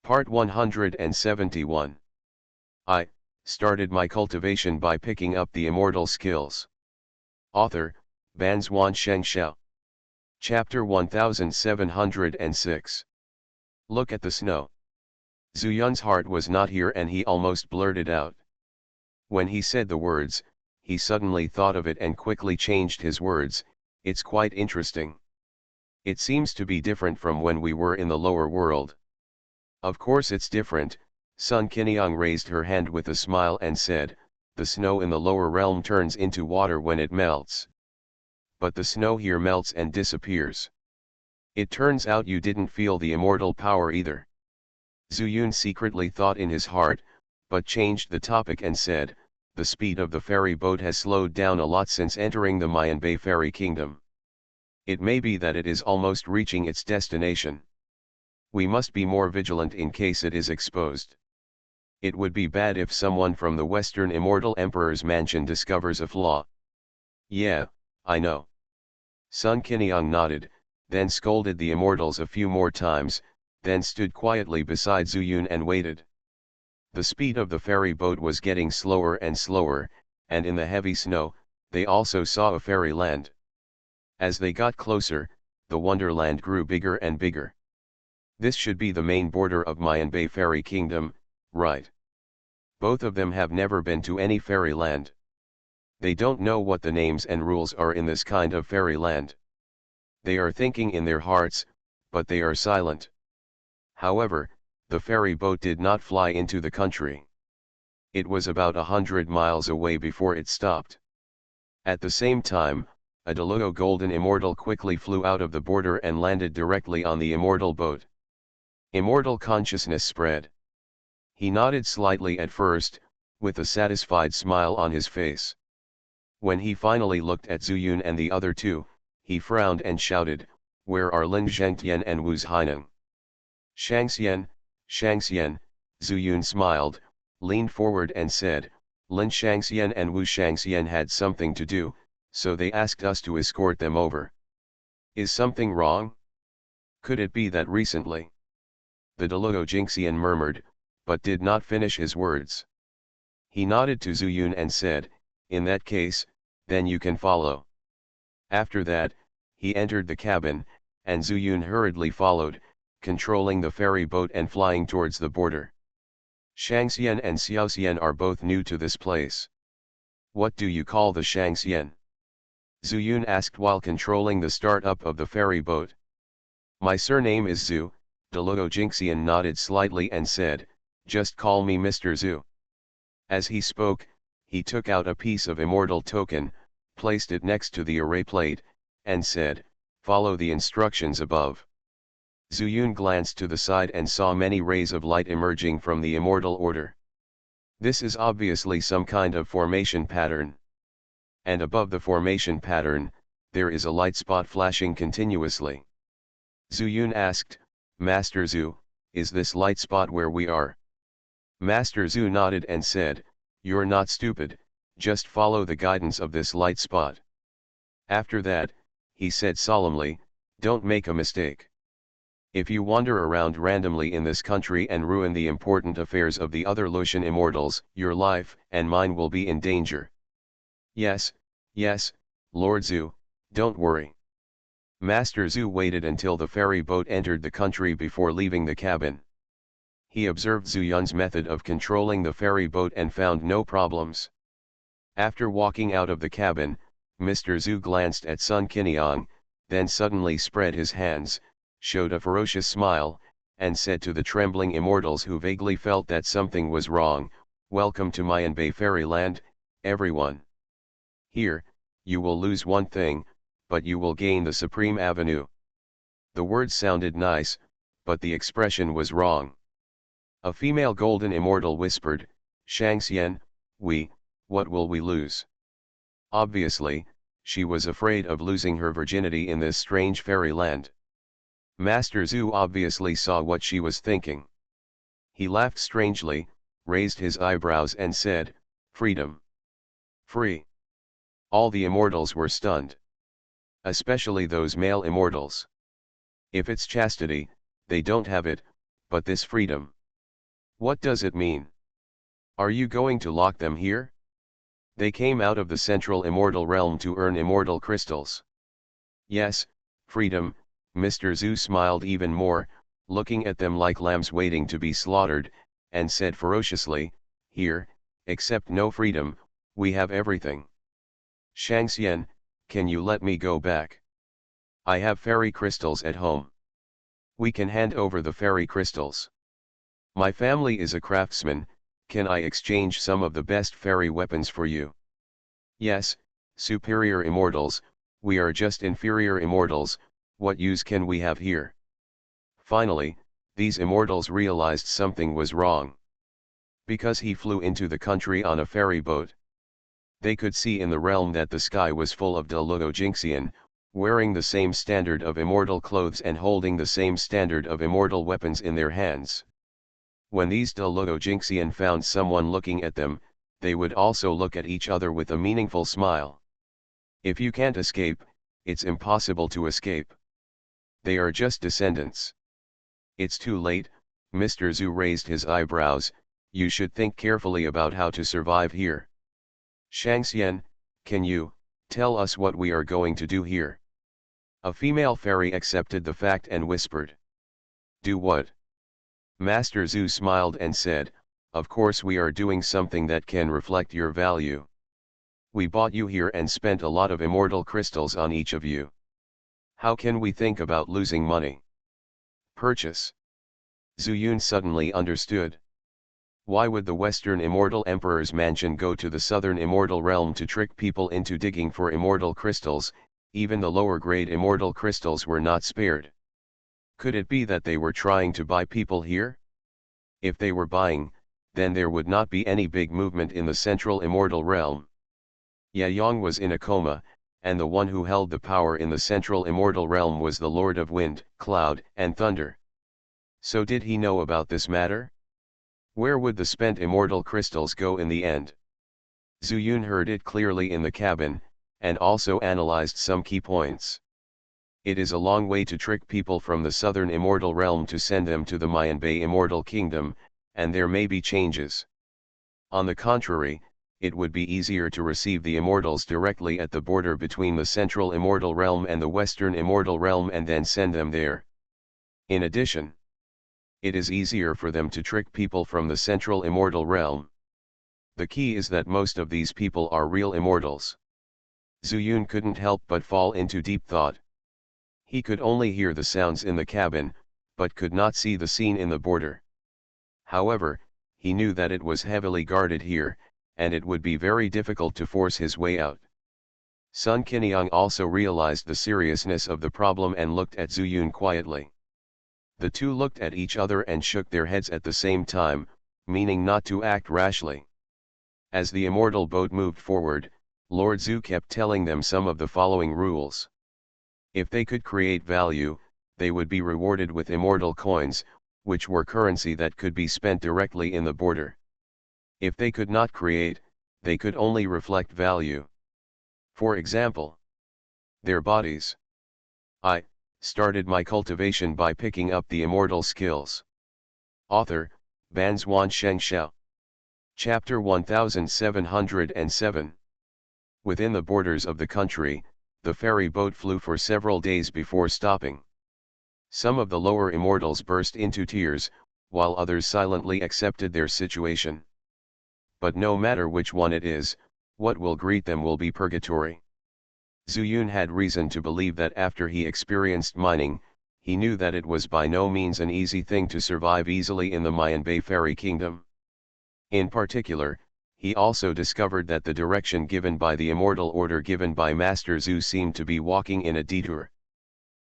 Part 171. I started my cultivation by picking up the immortal skills. Author, Banzuan Xianxia. Chapter 1706. Look at the snow. Zuyun's heart was not here and he almost blurted out. When he said the words, he suddenly thought of it and quickly changed his words. It's quite interesting. It seems to be different from when we were in the lower world. Of course it's different. Sun Qiniang raised her hand with a smile and said, the snow in the lower realm turns into water when it melts. But the snow here melts and disappears. It turns out you didn't feel the immortal power either. Zuyun secretly thought in his heart, but changed the topic and said, the speed of the ferry boat has slowed down a lot since entering the Mayinbei fairy kingdom. It may be that it is almost reaching its destination. We must be more vigilant in case it is exposed. It would be bad if someone from the Western Immortal Emperor's mansion discovers a flaw. Yeah, I know. Sun Qiniang nodded, then scolded the Immortals a few more times, then stood quietly beside Zuyun and waited. The speed of the ferry boat was getting slower and slower, and in the heavy snow, they also saw a fairy land. As they got closer, the wonderland grew bigger and bigger. This should be the main border of Mayinbei Fairy Kingdom, right? Both of them have never been to any fairy land. They don't know what the names and rules are in this kind of fairy land. They are thinking in their hearts, but they are silent. However, the ferry boat did not fly into the country. It was about 100 miles away before it stopped. At the same time, a Deluo golden immortal quickly flew out of the border and landed directly on the immortal boat. Immortal consciousness spread. He nodded slightly at first, with a satisfied smile on his face. When he finally looked at Zuyun and the other two, he frowned and shouted, where are Lin Zhengtian and Wu Hainan? Xianxian, Xianxian, Zuyun smiled, leaned forward and said, Lin Xianxian and Wu Xianxian had something to do, so they asked us to escort them over. Is something wrong? Could it be that recently? The Deluo Jinxian murmured, but did not finish his words. He nodded to Zuyun and said, in that case, then you can follow. After that, he entered the cabin, and Zuyun hurriedly followed, controlling the ferry boat and flying towards the border. Xianxian and Xiaoxian are both new to this place. What do you call the Xianxian? Zuyun asked while controlling the start-up of the ferry boat. My surname is Zhu. Deluo Jinxian nodded slightly and said, just call me Mr. Zhu. As he spoke, he took out a piece of immortal token, placed it next to the array plate, and said, follow the instructions above. Zuyun glanced to the side and saw many rays of light emerging from the immortal order. This is obviously some kind of formation pattern. And above the formation pattern, there is a light spot flashing continuously. Zuyun asked, Master Zhu, is this light spot where we are? Master Zhu nodded and said, you're not stupid, just follow the guidance of this light spot. After that, he said solemnly, don't make a mistake. If you wander around randomly in this country and ruin the important affairs of the other Lucian immortals, your life and mine will be in danger. Yes, Lord Zhu, don't worry. Master Zhu waited until the ferry boat entered the country before leaving the cabin. He observed Zuyun's method of controlling the ferry boat and found no problems. After walking out of the cabin, Mr. Zhu glanced at Sun Qiniang, then suddenly spread his hands, showed a ferocious smile, and said to the trembling immortals who vaguely felt that something was wrong, welcome to Mayinbei Fairyland, everyone. Here, you will lose one thing, but you will gain the Supreme Avenue. The words sounded nice, but the expression was wrong. A female golden immortal whispered, Xianxian, what will we lose? Obviously, she was afraid of losing her virginity in this strange fairyland. Master Zhu obviously saw what she was thinking. He laughed strangely, raised his eyebrows and said, freedom. Free. All the immortals were stunned. Especially those male immortals. If it's chastity, they don't have it, But this freedom. What does it mean? Are you going to lock them here? They came out of the central immortal realm to earn immortal crystals. Yes, freedom. Mr. Zhu smiled even more, looking at them like lambs waiting to be slaughtered, and said ferociously, "Here, except no freedom, we have everything. Xianxia, can you let me go back? I have fairy crystals at home. We can hand over the fairy crystals. My family is a craftsman, can I exchange some of the best fairy weapons for you?" "Yes, superior immortals, we are just inferior immortals, what use can we have here?" Finally, these immortals realized something was wrong. Because he flew into the country on a ferry boat. They could see in the realm that the sky was full of Xianxia, wearing the same standard of immortal clothes and holding the same standard of immortal weapons in their hands. When these Xianxia found someone looking at them, they would also look at each other with a meaningful smile. If you can't escape, it's impossible to escape. They are just descendants. It's too late, Mr. Zhu raised his eyebrows, you should think carefully about how to survive here. Xianxia, can you tell us what we are going to do here? A female fairy accepted the fact and whispered. Do what? Master Zhu smiled and said, of course we are doing something that can reflect your value. We bought you here and spent a lot of immortal crystals on each of you. How can we think about losing money? Purchase. Zuyun suddenly understood. Why would the Western Immortal Emperor's mansion go to the Southern Immortal Realm to trick people into digging for immortal crystals? Even the lower grade immortal crystals were not spared. Could it be that they were trying to buy people here? If they were buying, then there would not be any big movement in the Central Immortal Realm. Yang was in a coma, and the one who held the power in the Central Immortal Realm was the Lord of Wind, Cloud, and Thunder. So did he know about this matter? Where would the spent immortal crystals go in the end? Zuyun heard it clearly in the cabin, and also analyzed some key points. It is a long way to trick people from the Southern Immortal Realm to send them to the Mayanbei Immortal Kingdom, and there may be changes. On the contrary, it would be easier to receive the Immortals directly at the border between the Central Immortal Realm and the Western Immortal Realm and then send them there. In addition, it is easier for them to trick people from the Central Immortal Realm. The key is that most of these people are real immortals. Zuyun couldn't help but fall into deep thought. He could only hear the sounds in the cabin, but could not see the scene in the border. However, he knew that it was heavily guarded here, and it would be very difficult to force his way out. Sun Qinyang also realized the seriousness of the problem and looked at Zuyun quietly. The two looked at each other and shook their heads at the same time, meaning not to act rashly. As the immortal boat moved forward, Lord Zhu kept telling them some of the following rules. If they could create value, they would be rewarded with immortal coins, which were currency that could be spent directly in the border. If they could not create, they could only reflect value. For example, their bodies. I started my cultivation by picking up the immortal skills. Author, Banzuan Xianxia. Chapter 1707. Within the borders of the country, the ferry boat flew for several days before stopping. Some of the lower immortals burst into tears, while others silently accepted their situation. But no matter which one it is, what will greet them will be purgatory. Zuyun had reason to believe that after he experienced mining, he knew that it was by no means an easy thing to survive easily in the Mayanbei Fairy Kingdom. In particular, he also discovered that the direction given by the immortal order given by Master Zhu seemed to be walking in a detour.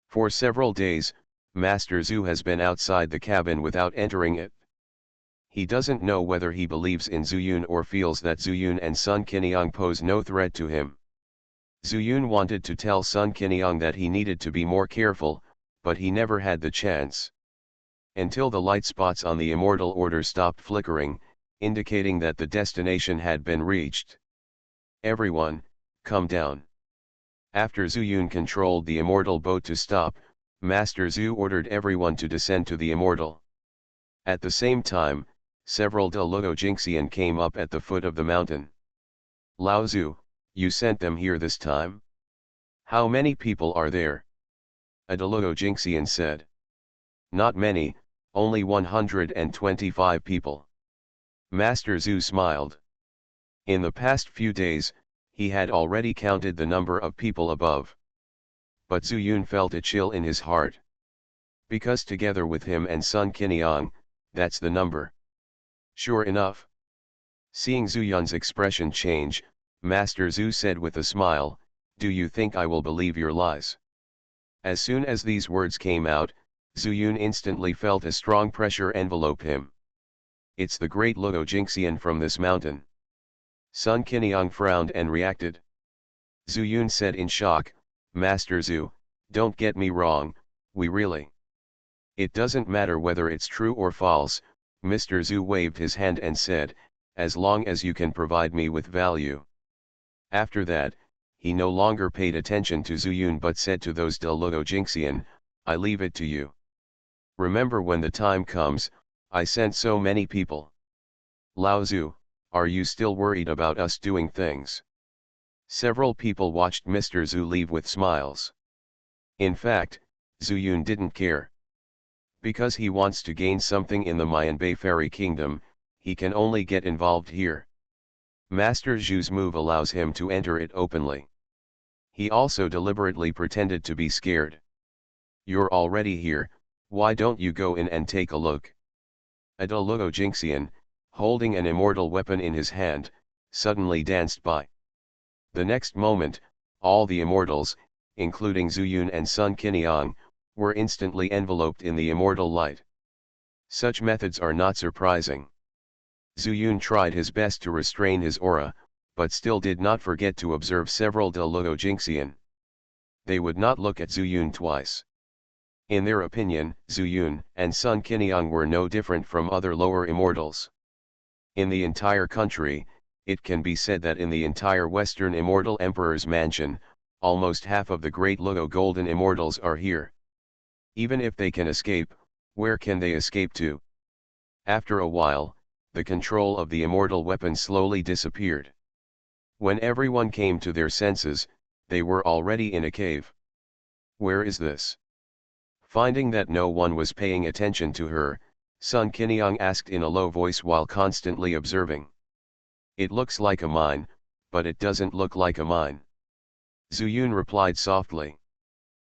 For several days, Master Zhu has been outside the cabin without entering it. He doesn't know whether he believes in Zuyun or feels that Zuyun and Sun Qinyang pose no threat to him. Zuyun wanted to tell Sun Qinyang that he needed to be more careful, but he never had the chance. Until the light spots on the immortal order stopped flickering, indicating that the destination had been reached. Everyone, come down. After Zuyun controlled the immortal boat to stop, Master Zhu ordered everyone to descend to the immortal. At the same time, several Jingxian came up at the foot of the mountain. Lao Zu, you sent them here this time? How many people are there? A Jingxian said. Not many, only 125 people. Master Zhu smiled. In the past few days, he had already counted the number of people above. But Zhu Yun felt a chill in his heart. Because together with him and Sun Qiniang, that's the number. Sure enough. Seeing Zhu Yun's expression change, Master Zhu said with a smile, do you think I will believe your lies? As soon as these words came out, Zhu Yun instantly felt a strong pressure envelope him. It's the great Luo Jingxian from this mountain. Sun Qiniang frowned and reacted. Zhu Yun said in shock, Master Zhu, don't get me wrong, we really. It doesn't matter whether it's true or false, Mr. Zhu waved his hand and said, as long as you can provide me with value. After that, he no longer paid attention to Zhu Yun but said to those Luo Jingxian, I leave it to you. Remember when the time comes, I sent so many people. Lao Zhu, are you still worried about us doing things? Several people watched Mr. Zhu leave with smiles. In fact, Zhu Yun didn't care. Because he wants to gain something in the Mayanbei Fairy Kingdom, he can only get involved here. Master Zhu's move allows him to enter it openly. He also deliberately pretended to be scared. You're already here, why don't you go in and take a look? A Luo Jingxian, holding an immortal weapon in his hand, suddenly danced by. The next moment, all the immortals, including Zhu Yun and Sun Qiniang, were instantly enveloped in the immortal light. Such methods are not surprising. Zhu Yun tried his best to restrain his aura, but still did not forget to observe several Luo Jingxian. They would not look at Zhu Yun twice. In their opinion, Zhu Yun and Sun Qiniang were no different from other lower immortals. In the entire country, it can be said that in the entire Western Immortal Emperor's mansion, almost half of the great Luo Golden Immortals are here. Even if they can escape, where can they escape to? After a while, the control of the immortal weapon slowly disappeared. When everyone came to their senses, they were already in a cave. Where is this? Finding that no one was paying attention to her, Sun Qiniang asked in a low voice while constantly observing. It looks like a mine, but it doesn't look like a mine. Zhu Yun replied softly.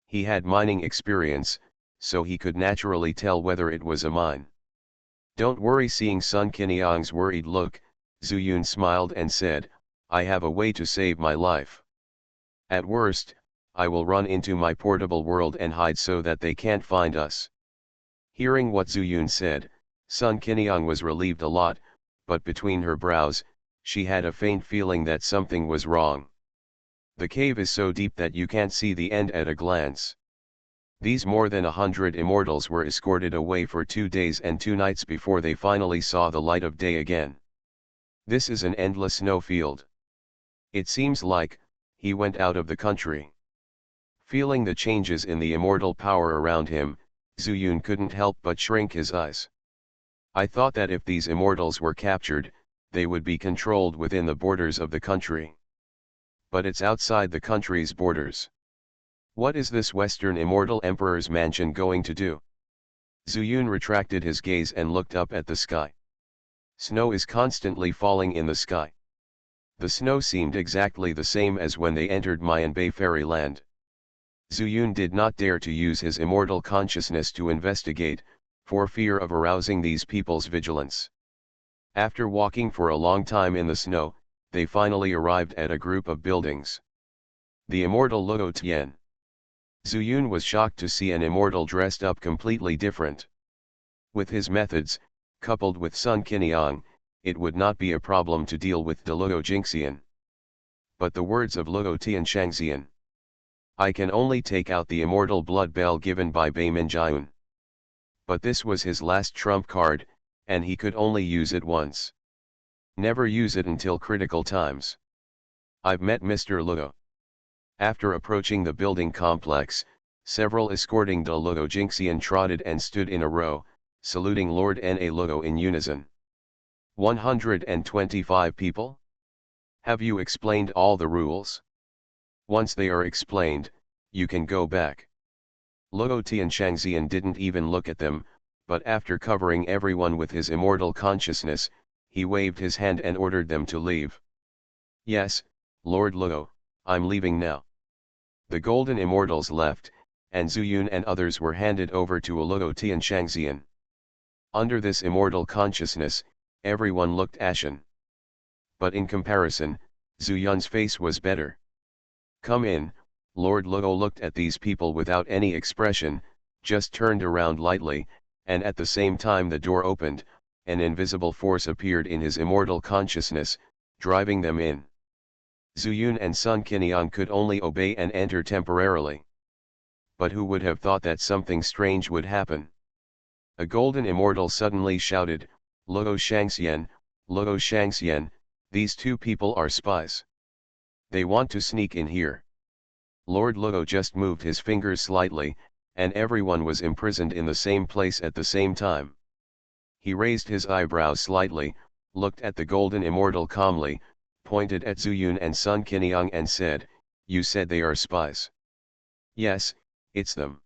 He had mining experience, so he could naturally tell whether it was a mine. Don't worry. Seeing Sun Qiniang's worried look, Zhu Yun smiled and said, I have a way to save my life. At worst, I will run into my portable world and hide so that they can't find us. Hearing what Zhu Yun said, Sun Qiniang was relieved a lot, but between her brows, she had a faint feeling that something was wrong. The cave is so deep that you can't see the end at a glance. These more than 100 immortals were escorted away for 2 days and 2 nights before they finally saw the light of day again. This is an endless snowfield. It seems like, he went out of the country. Feeling the changes in the immortal power around him, Zhu Yun couldn't help but shrink his eyes. I thought that if these immortals were captured, they would be controlled within the borders of the country. But it's outside the country's borders. What is this Western Immortal Emperor's mansion going to do? Zhu Yun retracted his gaze and looked up at the sky. Snow is constantly falling in the sky. The snow seemed exactly the same as when they entered Mayanbei Fairyland. Zhu Yun did not dare to use his immortal consciousness to investigate, for fear of arousing these people's vigilance. After walking for a long time in the snow, they finally arrived at a group of buildings. The immortal Luo Tian. Zhu Yun was shocked to see an immortal dressed up completely different. With his methods, coupled with Sun Qiniang, it would not be a problem to deal with the Luo Jingxian. But the words of Luo Tian Xianxia. I can only take out the immortal blood bell given by Bei Minjian. But this was his last trump card, and he could only use it once. Never use it until critical times. I've met Mr. Luo. After approaching the building complex, several escorting Luo Jingxian trotted and stood in a row, saluting Lord Na in unison. 125 people? Have you explained all the rules? Once they are explained, you can go back. Luo Tianxian didn't even look at them, but after covering everyone with his immortal consciousness, he waved his hand and ordered them to leave. Yes, Lord Luo, I'm leaving now. The golden immortals left, and Zuyun and others were handed over to Luo Tianxian. Under this immortal consciousness, everyone looked ashen. But in comparison, Zuyun's face was better. Come in. Lord Luo looked at these people without any expression, just turned around lightly, and at the same time the door opened, an invisible force appeared in his immortal consciousness, driving them in. Zuyun and Sun Qiniang could only obey and enter temporarily. But who would have thought that something strange would happen? A golden immortal suddenly shouted, Luo Xianxian, these two people are spies. They want to sneak in here. Lord Luo just moved his fingers slightly, and everyone was imprisoned in the same place at the same time. He raised his eyebrows slightly, looked at the golden immortal calmly, pointed at Zuyun and Sun Qiniang and said, You said they are spies. Yes, it's them.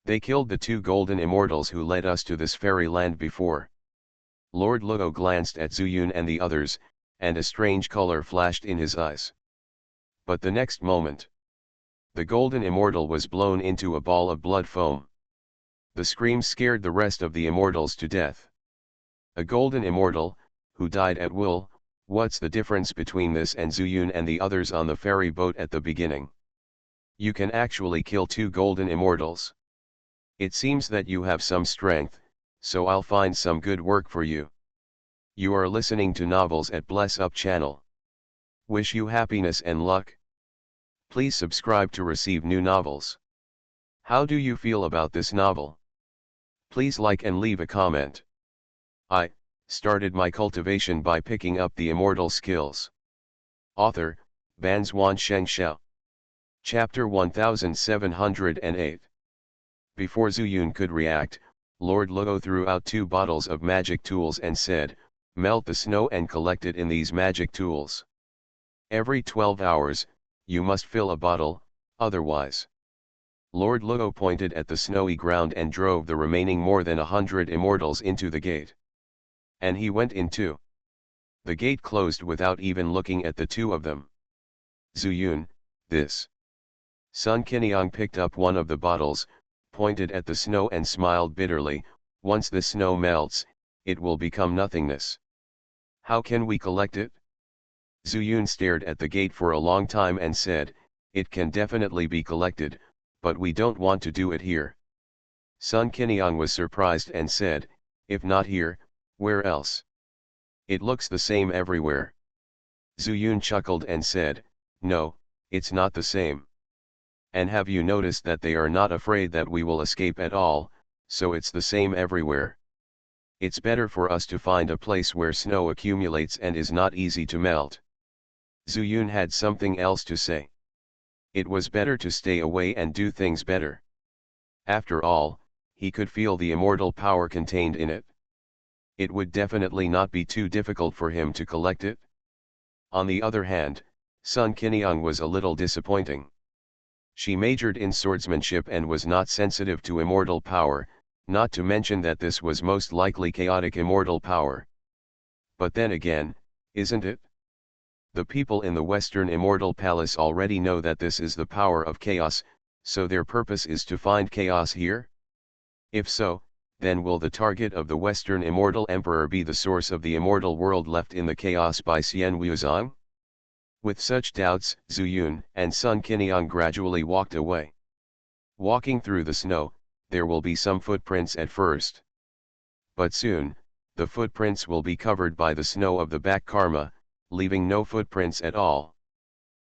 They killed the two golden immortals who led us to this fairy land before. Lord Luo glanced at Zuyun and the others, and a strange color flashed in his eyes. But the next moment, the golden immortal was blown into a ball of blood foam. The scream scared the rest of the immortals to death. A golden immortal, who died at will, what's the difference between this and Zuyun and the others on the ferry boat at the beginning? You can actually kill two golden immortals. It seems that you have some strength, so I'll find some good work for you. You are listening to Novels at Bless Up channel. Wish you happiness and luck. Please subscribe to receive new novels. How do you feel about this novel? Please like and leave a comment. I started my cultivation by picking up the immortal skills. Author, Banzuan Xianxia. Chapter 1708. Before Zuyun could react, Lord Luo threw out 2 bottles of magic tools and said, Melt the snow and collect it in these magic tools. Every 12 hours, you must fill a bottle, otherwise. Lord Luo pointed at the snowy ground and drove the remaining more than 100 immortals into the gate. And he went in too. The gate closed without even looking at the 2 of them. Zuyun, this. Sun Qiniang picked up one of the bottles, pointed at the snow and smiled bitterly, once the snow melts, it will become nothingness. How can we collect it? Zuyun stared at the gate for a long time and said, It can definitely be collected, but we don't want to do it here. Sun Qiniang was surprised and said, If not here, where else? It looks the same everywhere. Zuyun chuckled and said, No, it's not the same. And have you noticed that they are not afraid that we will escape at all, so it's the same everywhere. It's better for us to find a place where snow accumulates and is not easy to melt. Zuyun had something else to say. It was better to stay away and do things better. After all, he could feel the immortal power contained in it. It would definitely not be too difficult for him to collect it. On the other hand, Sun Qiniang was a little disappointing. She majored in swordsmanship and was not sensitive to immortal power, not to mention that this was most likely chaotic immortal power. But then again, isn't it? The people in the Western Immortal Palace already know that this is the power of chaos, so their purpose is to find chaos here? If so, then will the target of the Western Immortal Emperor be the source of the immortal world left in the chaos by Xian Wuzong? With such doubts, Zuyun and Sun Qiniang gradually walked away. Walking through the snow, there will be some footprints at first. But soon, the footprints will be covered by the snow of the back karma, leaving no footprints at all.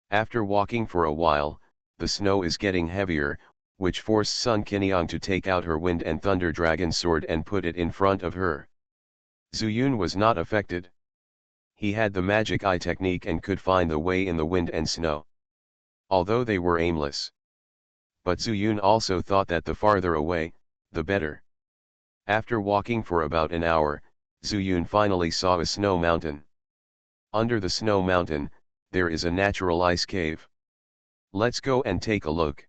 After walking for a while, the snow is getting heavier, which forced Sun Qiniang to take out her wind and thunder dragon sword and put it in front of her. Zuyun was not affected. He had the magic eye technique and could find the way in the wind and snow. Although they were aimless. But Zuyun also thought that the farther away, the better. After walking for about an hour, Zuyun finally saw a snow mountain. Under the snow mountain, there is a natural ice cave. Let's go and take a look.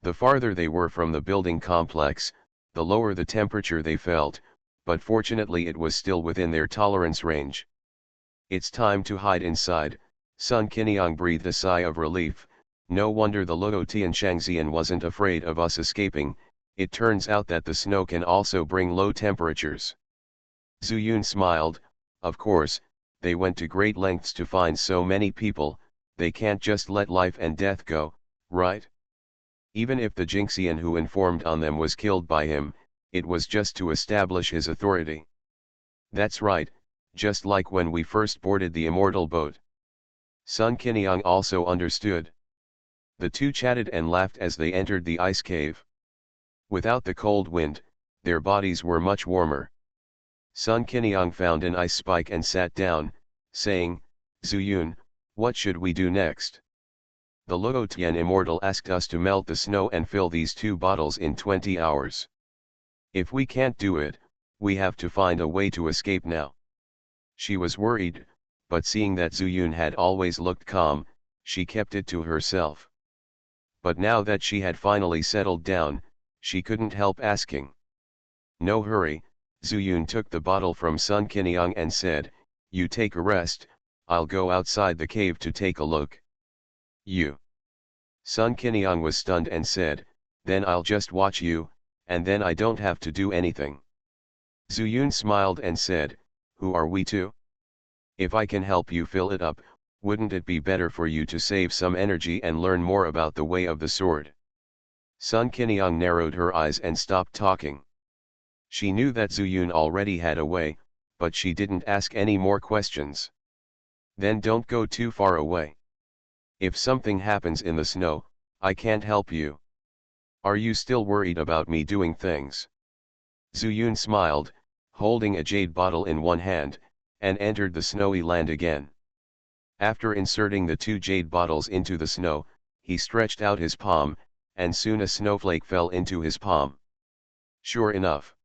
The farther they were from the building complex, the lower the temperature they felt, but fortunately it was still within their tolerance range. It's time to hide inside. Sun Qinyang breathed a sigh of relief. No wonder the Luotian Xianxian wasn't afraid of us escaping. It turns out that the snow can also bring low temperatures. Zuyun smiled. Of course, they went to great lengths to find so many people, they can't just let life and death go, right? Even if the Xianxian who informed on them was killed by him, it was just to establish his authority. That's right, just like when we first boarded the immortal boat. Sun Qinyang also understood. The two chatted and laughed as they entered the ice cave. Without the cold wind, their bodies were much warmer. Sun Qinyang found an ice spike and sat down, saying, Zuyun, what should we do next? The Luotian immortal asked us to melt the snow and fill these 2 bottles in 20 hours. If we can't do it, we have to find a way to escape now. She was worried, but seeing that Zuyun had always looked calm, she kept it to herself. But now that she had finally settled down, she couldn't help asking. No hurry, Zuyun took the bottle from Sun Qinyang and said, you take a rest, I'll go outside the cave to take a look. You. Sun Qinyang was stunned and said, then I'll just watch you, and then I don't have to do anything. Zuyun smiled and said, who are we to? If I can help you fill it up, wouldn't it be better for you to save some energy and learn more about the way of the sword? Sun Qinyang narrowed her eyes and stopped talking. She knew that Zuyun already had a way, but she didn't ask any more questions. Then don't go too far away. If something happens in the snow, I can't help you. Are you still worried about me doing things? Zuyun smiled, holding a jade bottle in one hand, and entered the snowy land again. After inserting the 2 jade bottles into the snow, he stretched out his palm, and soon a snowflake fell into his palm. Sure enough.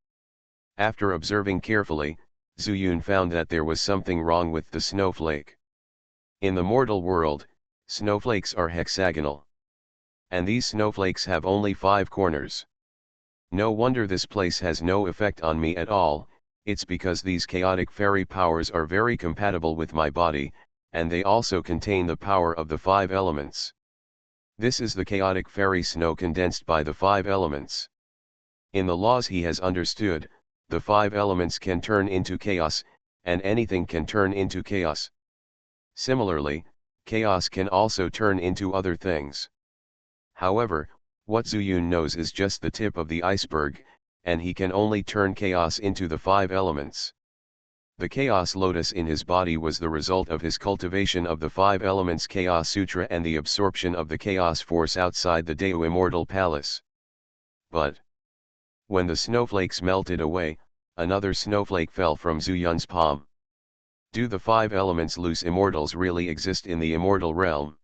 After observing carefully, Zuyun found that there was something wrong with the snowflake. In the mortal world, snowflakes are hexagonal. And these snowflakes have only 5 corners. No wonder this place has no effect on me at all, it's because these chaotic fairy powers are very compatible with my body, and they also contain the power of the 5 elements. This is the chaotic fairy snow condensed by the 5 elements. In the laws he has understood, the 5 elements can turn into chaos, and anything can turn into chaos. Similarly, chaos can also turn into other things. However, what Zuyun knows is just the tip of the iceberg, and he can only turn chaos into the 5 elements. The Chaos Lotus in his body was the result of his cultivation of the 5 elements Chaos Sutra and the absorption of the chaos force outside the Dao Immortal Palace. But when the snowflakes melted away, another snowflake fell from Zuyun's palm. Do the 5 elements loose immortals really exist in the immortal realm?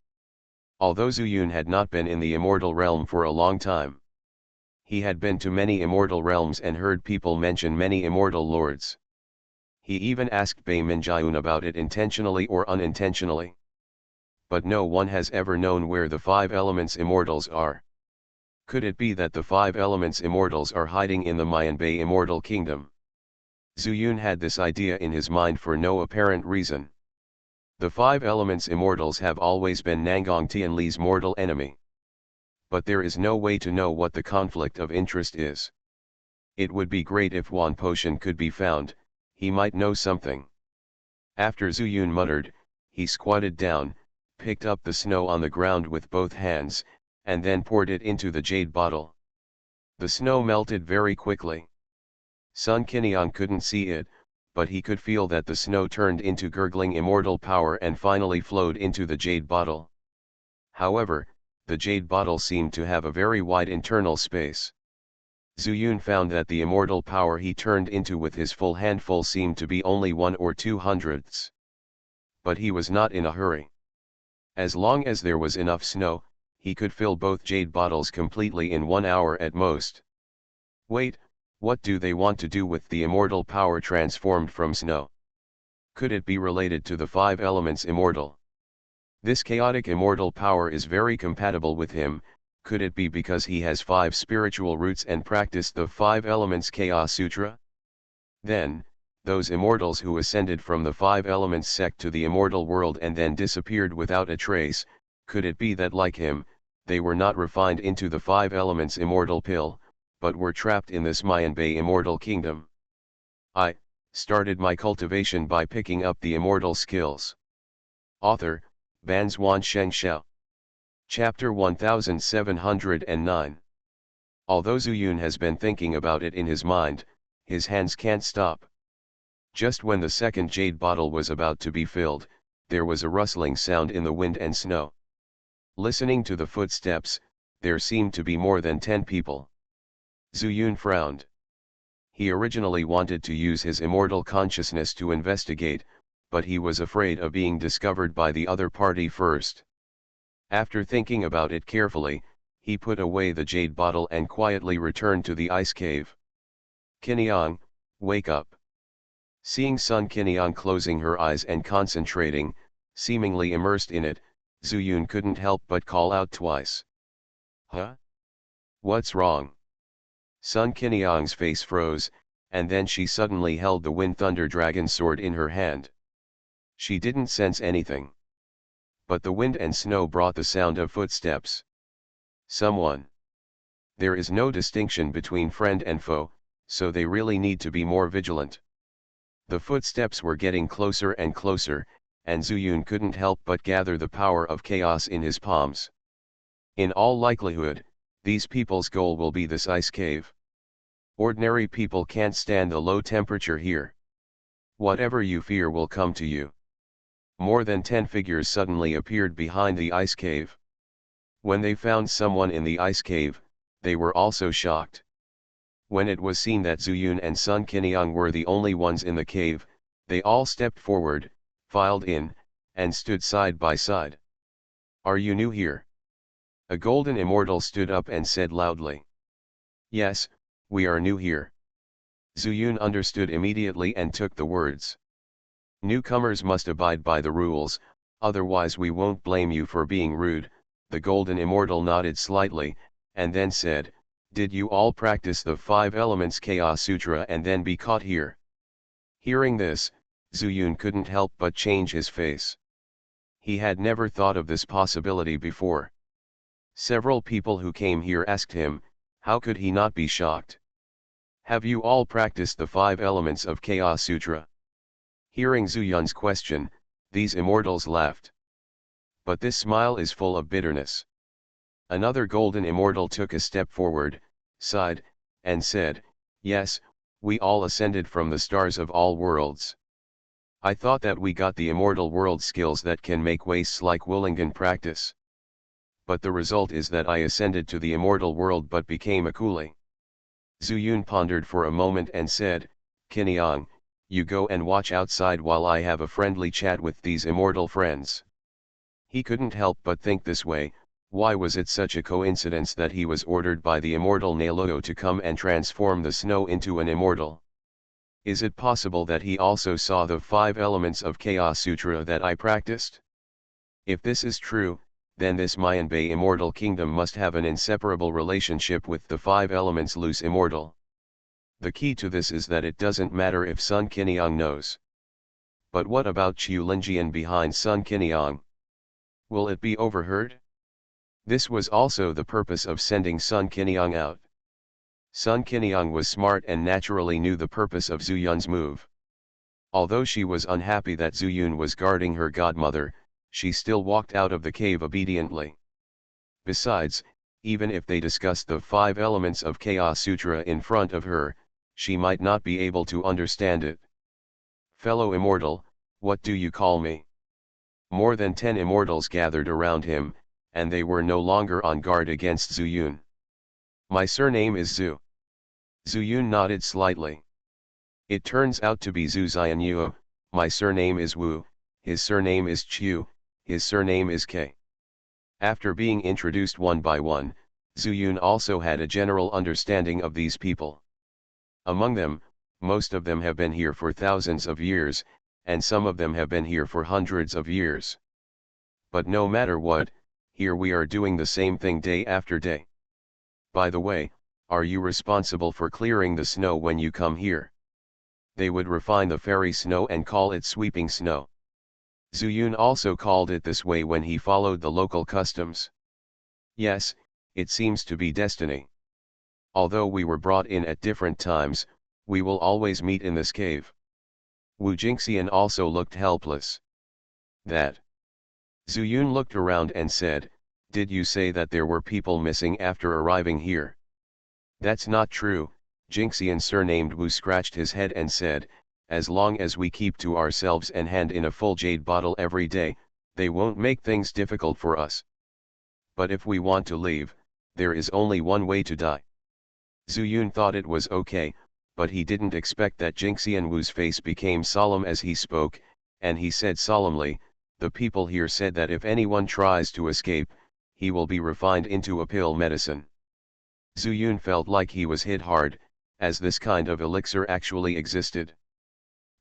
Although Zuyun had not been in the immortal realm for a long time, he had been to many immortal realms and heard people mention many immortal lords. He even asked Bei Minjiun about it intentionally or unintentionally. But no one has ever known where the 5 elements immortals are. Could it be that the 5 elements immortals are hiding in the Mayan Bei immortal kingdom? Zuyun had this idea in his mind for no apparent reason. The 5 elements immortals have always been Nanggong Tianli's mortal enemy. But there is no way to know what the conflict of interest is. It would be great if Wan Potion could be found, he might know something. After Zuyun muttered, he squatted down, picked up the snow on the ground with both hands, and then poured it into the jade bottle. The snow melted very quickly. Sun Qinyang couldn't see it, but he could feel that the snow turned into gurgling immortal power and finally flowed into the jade bottle. However, the jade bottle seemed to have a very wide internal space. Zuyun found that the immortal power he turned into with his full handful seemed to be only 1 or 2 hundredths. But he was not in a hurry. As long as there was enough snow, he could fill both jade bottles completely in 1 hour at most. Wait, What do they want to do with the immortal power transformed from snow? Could it be related to the five elements immortal? This chaotic immortal power is very compatible with him. Could it be because he has five spiritual roots and practiced the five elements Chaos Sutra? Then, those immortals who ascended from the five elements sect to the immortal world and then disappeared without a trace, could it be that like him, they were not refined into the five elements immortal pill, but were trapped in this Mayan Bay immortal kingdom? I started my cultivation by picking up the immortal skills. Author, Banzhuan Xianxia. Chapter 1709. Although Zuyun has been thinking about it in his mind, his hands can't stop. Just when the second jade bottle was about to be filled, there was a rustling sound in the wind and snow. Listening to the footsteps, there seemed to be more than 10 people. Zuyun frowned. He originally wanted to use his immortal consciousness to investigate, but he was afraid of being discovered by the other party first. After thinking about it carefully, he put away the jade bottle and quietly returned to the ice cave. Qiniang, wake up. Seeing Sun Qiniang closing her eyes and concentrating, seemingly immersed in it, Zuyun couldn't help but call out twice. Huh? What's wrong? Sun Qiniang's face froze, and then she suddenly held the Wind Thunder Dragon sword in her hand. She didn't sense anything. But the wind and snow brought the sound of footsteps. Someone. There is no distinction between friend and foe, so they really need to be more vigilant. The footsteps were getting closer and closer, and Zuyun couldn't help but gather the power of chaos in his palms. In all likelihood, these people's goal will be this ice cave. Ordinary people can't stand the low temperature here. Whatever you fear will come to you. More than 10 figures suddenly appeared behind the ice cave. When they found someone in the ice cave, they were also shocked. When it was seen that Zuyun and Sun Qiniang were the only ones in the cave, they all stepped forward, filed in, and stood side by side. Are you new here? A golden immortal stood up and said loudly. Yes, we are new here. Zuyun understood immediately and took the words. Newcomers must abide by the rules, otherwise we won't blame you for being rude. The golden immortal nodded slightly, and then said, did you all practice the five elements Chaos Sutra and then be caught here? Hearing this, Zuyun couldn't help but change his face. He had never thought of this possibility before. Several people who came here asked him, how could he not be shocked? Have you all practiced the five elements of Chaos Sutra? Hearing Zuyun's question, these immortals laughed. But this smile is full of bitterness. Another golden immortal took a step forward, sighed, and said, yes, we all ascended from the stars of all worlds. I thought that we got the immortal world skills that can make wastes like Wollingen practice. But the result is that I ascended to the immortal world but became a coolie. Zuyun pondered for a moment and said, Qiniang, you go and watch outside while I have a friendly chat with these immortal friends. He couldn't help but think this way, why was it such a coincidence that he was ordered by the immortal Nalogo to come and transform the snow into an immortal? Is it possible that he also saw the five elements of Chaos Sutra that I practiced? If this is true, then this Mayan Bay immortal kingdom must have an inseparable relationship with the five elements loose immortal. The key to this is that it doesn't matter if Sun Qiniang knows. But what about Qiu Linjian behind Sun Qiniang? Will it be overheard? This was also the purpose of sending Sun Qiniang out. Sun Qiniang was smart and naturally knew the purpose of Zuyun's move. Although she was unhappy that Zuyun was guarding her godmother, she still walked out of the cave obediently. Besides, even if they discussed the five elements of Chaos Sutra in front of her, she might not be able to understand it. Fellow immortal, what do you call me? More than 10 immortals gathered around him, and they were no longer on guard against Zuyun. My surname is Zhu. Zuyun nodded slightly. It turns out to be Zhu Xianyuo, my surname is Wu, his surname is Qiu, his surname is Ke. After being introduced one by one, Zuyun also had a general understanding of these people. Among them, most of them have been here for thousands of years, and some of them have been here for hundreds of years. But no matter what, here we are doing the same thing day after day. By the way, are you responsible for clearing the snow when you come here? They would refine the fairy snow and call it sweeping snow. Zuyun also called it this way when he followed the local customs. Yes, it seems to be destiny. Although we were brought in at different times, we will always meet in this cave. Wu Jingxian also looked helpless. That. Zuyun looked around and said, "Did you say that there were people missing after arriving here?" "That's not true," Jingxian surnamed Wu scratched his head and said, "as long as we keep to ourselves and hand in a full jade bottle every day, they won't make things difficult for us. But if we want to leave, there is only one way to die." Zuyun thought it was okay, but he didn't expect that Jingxian Wu's face became solemn as he spoke, and he said solemnly, "The people here said that if anyone tries to escape, he will be refined into a pill medicine." Zuyun felt like he was hit hard, as this kind of elixir actually existed.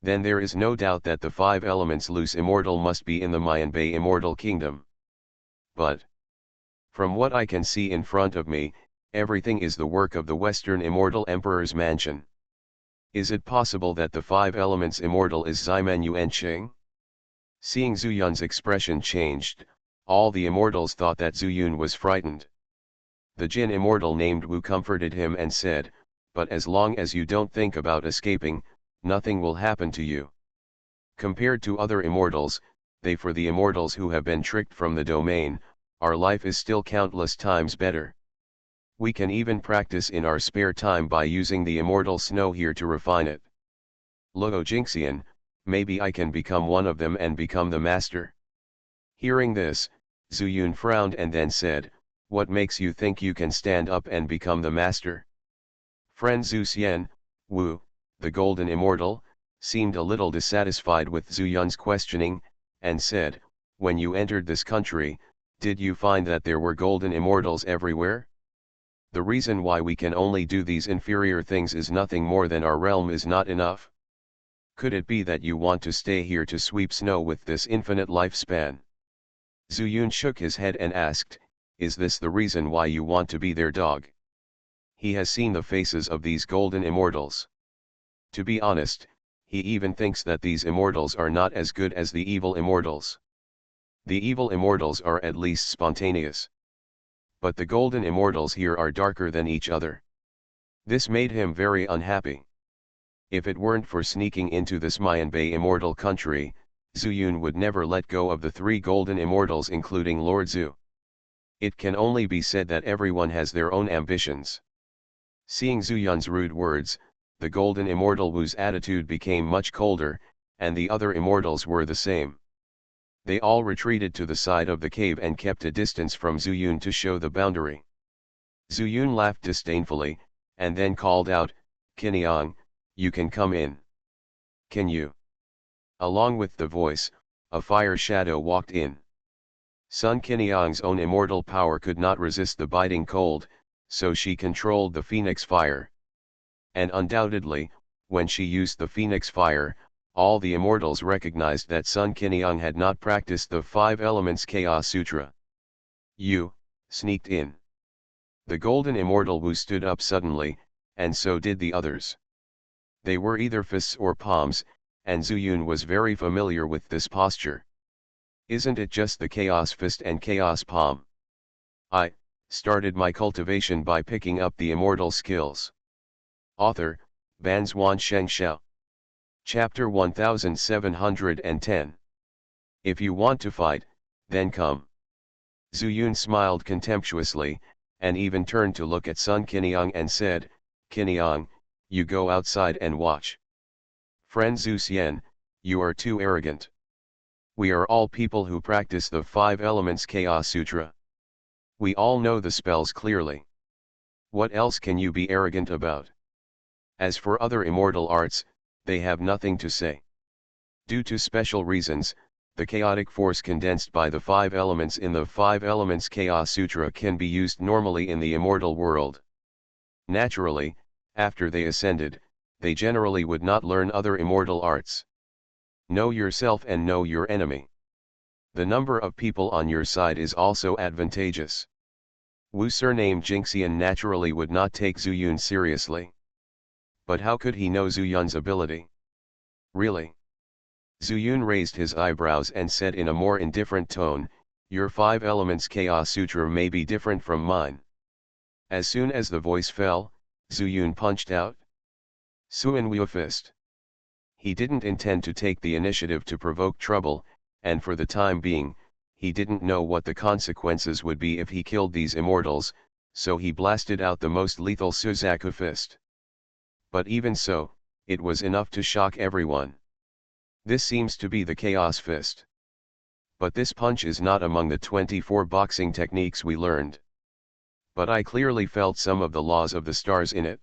Then there is no doubt that the 5 elements loose immortal must be in the Mayan Bay Immortal Kingdom. But from what I can see in front of me, everything is the work of the Western Immortal Emperor's mansion. Is it possible that the 5 elements immortal is Ximen Yuanqing? Seeing Zuyun's expression changed, all the immortals thought that Zuyun was frightened. The Jin immortal named Wu comforted him and said, "But as long as you don't think about escaping, nothing will happen to you." Compared to other immortals, for the immortals who have been tricked from the domain, our life is still countless times better. We can even practice in our spare time by using the immortal snow here to refine it. Luo Jingxian, maybe I can become one of them and become the master. Hearing this, Zuyun frowned and then said, "What makes you think you can stand up and become the master?" Friend Zhu Xian, Wu, the golden immortal, seemed a little dissatisfied with Zuyun's questioning, and said, "When you entered this country, did you find that there were golden immortals everywhere? The reason why we can only do these inferior things is nothing more than our realm is not enough. Could it be that you want to stay here to sweep snow with this infinite lifespan?" Zuyun shook his head and asked, "Is this the reason why you want to be their dog?" He has seen the faces of these golden immortals. To be honest, he even thinks that these immortals are not as good as the evil immortals. The evil immortals are at least spontaneous. But the golden immortals here are darker than each other. This made him very unhappy. If it weren't for sneaking into this Mayan Bay immortal country, Zuyun would never let go of the 3 golden immortals including Lord Zhu. It can only be said that everyone has their own ambitions. Seeing Zuyun's rude words, the golden immortal Wu's attitude became much colder, and the other immortals were the same. They all retreated to the side of the cave and kept a distance from Zuyun to show the boundary. Zuyun laughed disdainfully, and then called out, "Qiniang, you can come in." "Can you?" Along with the voice, a fire shadow walked in. Sun Qiniang's own immortal power could not resist the biting cold, so she controlled the phoenix fire. And undoubtedly, when she used the phoenix fire, all the immortals recognized that Sun Qiniang had not practiced the 5 elements Chaos Sutra. "You, sneaked in." The golden immortal Wu stood up suddenly, and so did the others. They were either fists or palms, and Zuyun was very familiar with this posture. "Isn't it just the Chaos Fist and Chaos Palm? I started my cultivation by picking up the immortal skills." Author, Banzuan Xianxia. Chapter 1710. If you want to fight, then come. Zuyun smiled contemptuously, and even turned to look at Sun Qiniang and said, "Qiniang, you go outside and watch." "Friend Zhu Xian, you are too arrogant. We are all people who practice the 5 elements Chaos Sutra. We all know the spells clearly. What else can you be arrogant about? As for other immortal arts, they have nothing to say. Due to special reasons, the chaotic force condensed by the 5 elements in the 5 elements Chaos Sutra can be used normally in the immortal world. Naturally, after they ascended, they generally would not learn other immortal arts. Know yourself and know your enemy. The number of people on your side is also advantageous. Wu surnamed Xianxia naturally would not take Zhu Yun seriously. But how could he know Zhu Yun's ability? Really? Zhu Yun raised his eyebrows and said in a more indifferent tone, "Your 5 elements Chaos Sutra may be different from mine." As soon as the voice fell, Zhu Yun punched out. Suan Wu fist. He didn't intend to take the initiative to provoke trouble, and for the time being, he didn't know what the consequences would be if he killed these immortals, so he blasted out the most lethal Suzaku fist. But even so, it was enough to shock everyone. This seems to be the Chaos Fist. But this punch is not among the 24 boxing techniques we learned. But I clearly felt some of the laws of the stars in it.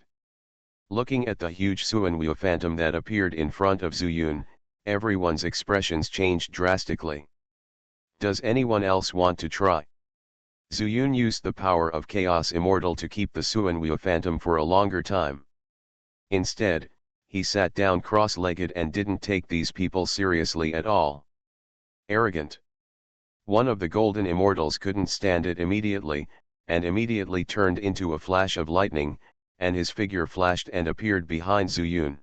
Looking at the huge Suanwu phantom that appeared in front of Zhu Yun, everyone's expressions changed drastically. Does anyone else want to try? Zhu Yun used the power of Chaos Immortal to keep the Suanwu phantom for a longer time. Instead, he sat down cross-legged and didn't take these people seriously at all. Arrogant. One of the golden immortals couldn't stand it immediately, and immediately turned into a flash of lightning, and his figure flashed and appeared behind Zhu Yun.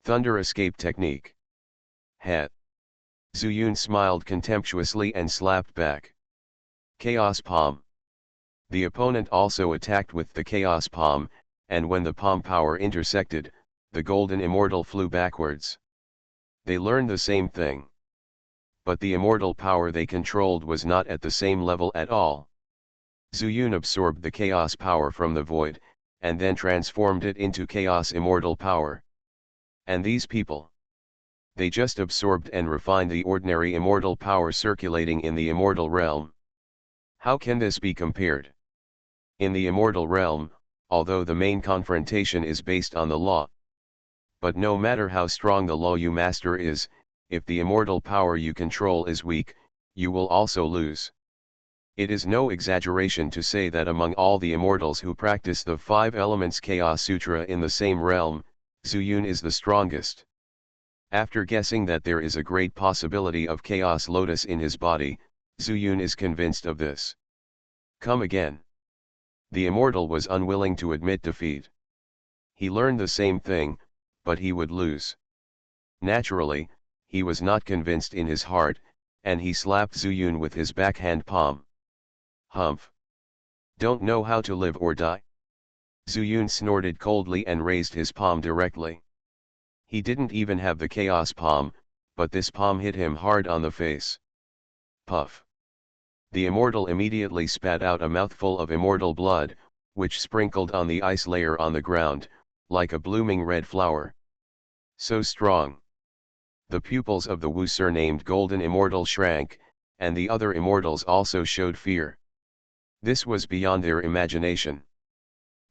Thunder escape technique. Het. Zhu Yun smiled contemptuously and slapped back. Chaos palm. The opponent also attacked with the chaos palm, and when the palm power intersected, the golden immortal flew backwards. They learned the same thing. But the immortal power they controlled was not at the same level at all. Zhu Yun absorbed the chaos power from the void, and then transformed it into chaos immortal power. And these people? They just absorbed and refined the ordinary immortal power circulating in the immortal realm. How can this be compared? In the immortal realm, although the main confrontation is based on the law. But no matter how strong the law you master is, if the immortal power you control is weak, you will also lose. It is no exaggeration to say that among all the immortals who practice the 5 elements Chaos Sutra in the same realm, Zhu Yun is the strongest. After guessing that there is a great possibility of Chaos Lotus in his body, Zhu Yun is convinced of this. Come again. The immortal was unwilling to admit defeat. He learned the same thing, but he would lose. Naturally, he was not convinced in his heart, and he slapped Zhu Yun with his backhand palm. Humph. Don't know how to live or die? Zhu Yun snorted coldly and raised his palm directly. He didn't even have the chaos palm, but this palm hit him hard on the face. Puff. The immortal immediately spat out a mouthful of immortal blood, which sprinkled on the ice layer on the ground, like a blooming red flower. So strong. The pupils of the Wu surnamed Golden Immortal shrank, and the other immortals also showed fear. This was beyond their imagination.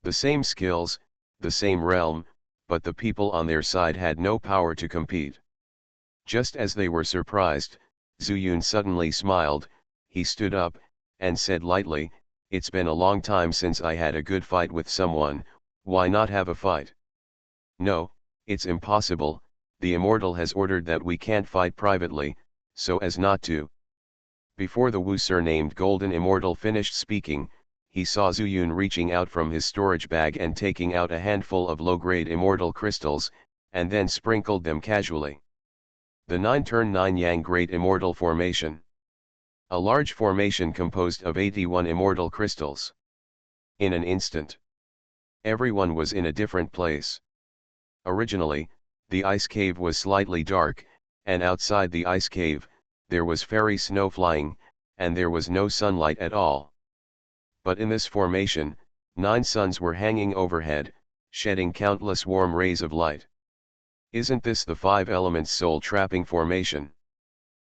The same skills, the same realm, but the people on their side had no power to compete. Just as they were surprised, Zhu Yun suddenly smiled. He stood up, and said lightly, "It's been a long time since I had a good fight with someone, why not have a fight?" "No, it's impossible, the immortal has ordered that we can't fight privately, so as not to." Before the Wu surnamed Golden Immortal finished speaking, he saw Zhu Yun reaching out from his storage bag and taking out a handful of low-grade immortal crystals, and then sprinkled them casually. The 9-turn 9-yang Great Immortal Formation. A large formation composed of 81 immortal crystals. In an instant, everyone was in a different place. Originally, the ice cave was slightly dark, and outside the ice cave, there was fairy snow flying, and there was no sunlight at all. But in this formation, 9 suns were hanging overhead, shedding countless warm rays of light. Isn't this the 5 elements soul trapping formation?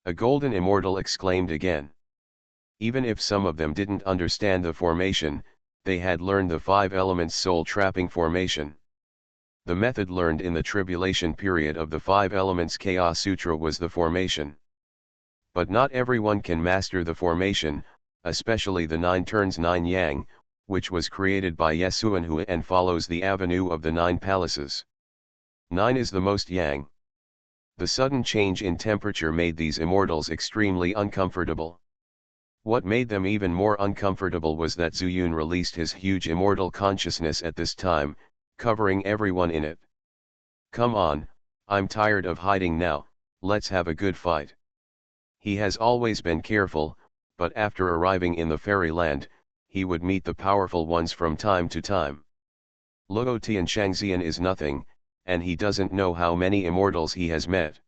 A golden immortal exclaimed again. Even if some of them didn't understand the formation, they had learned the 5 elements soul trapping formation. The method learned in the tribulation period of the 5 elements Chaos Sutra was the formation. But not everyone can master the formation, especially the 9 turns 9 yang, which was created by Yesuanhu and follows the avenue of the 9 palaces. 9 is the most yang. The sudden change in temperature made these immortals extremely uncomfortable. What made them even more uncomfortable was that Zuyun released his huge immortal consciousness at this time, covering everyone in it. Come on, I'm tired of hiding now, let's have a good fight. He has always been careful, but after arriving in the fairyland, he would meet the powerful ones from time to time. Luo Xianxian is nothing, and he doesn't know how many immortals he has met.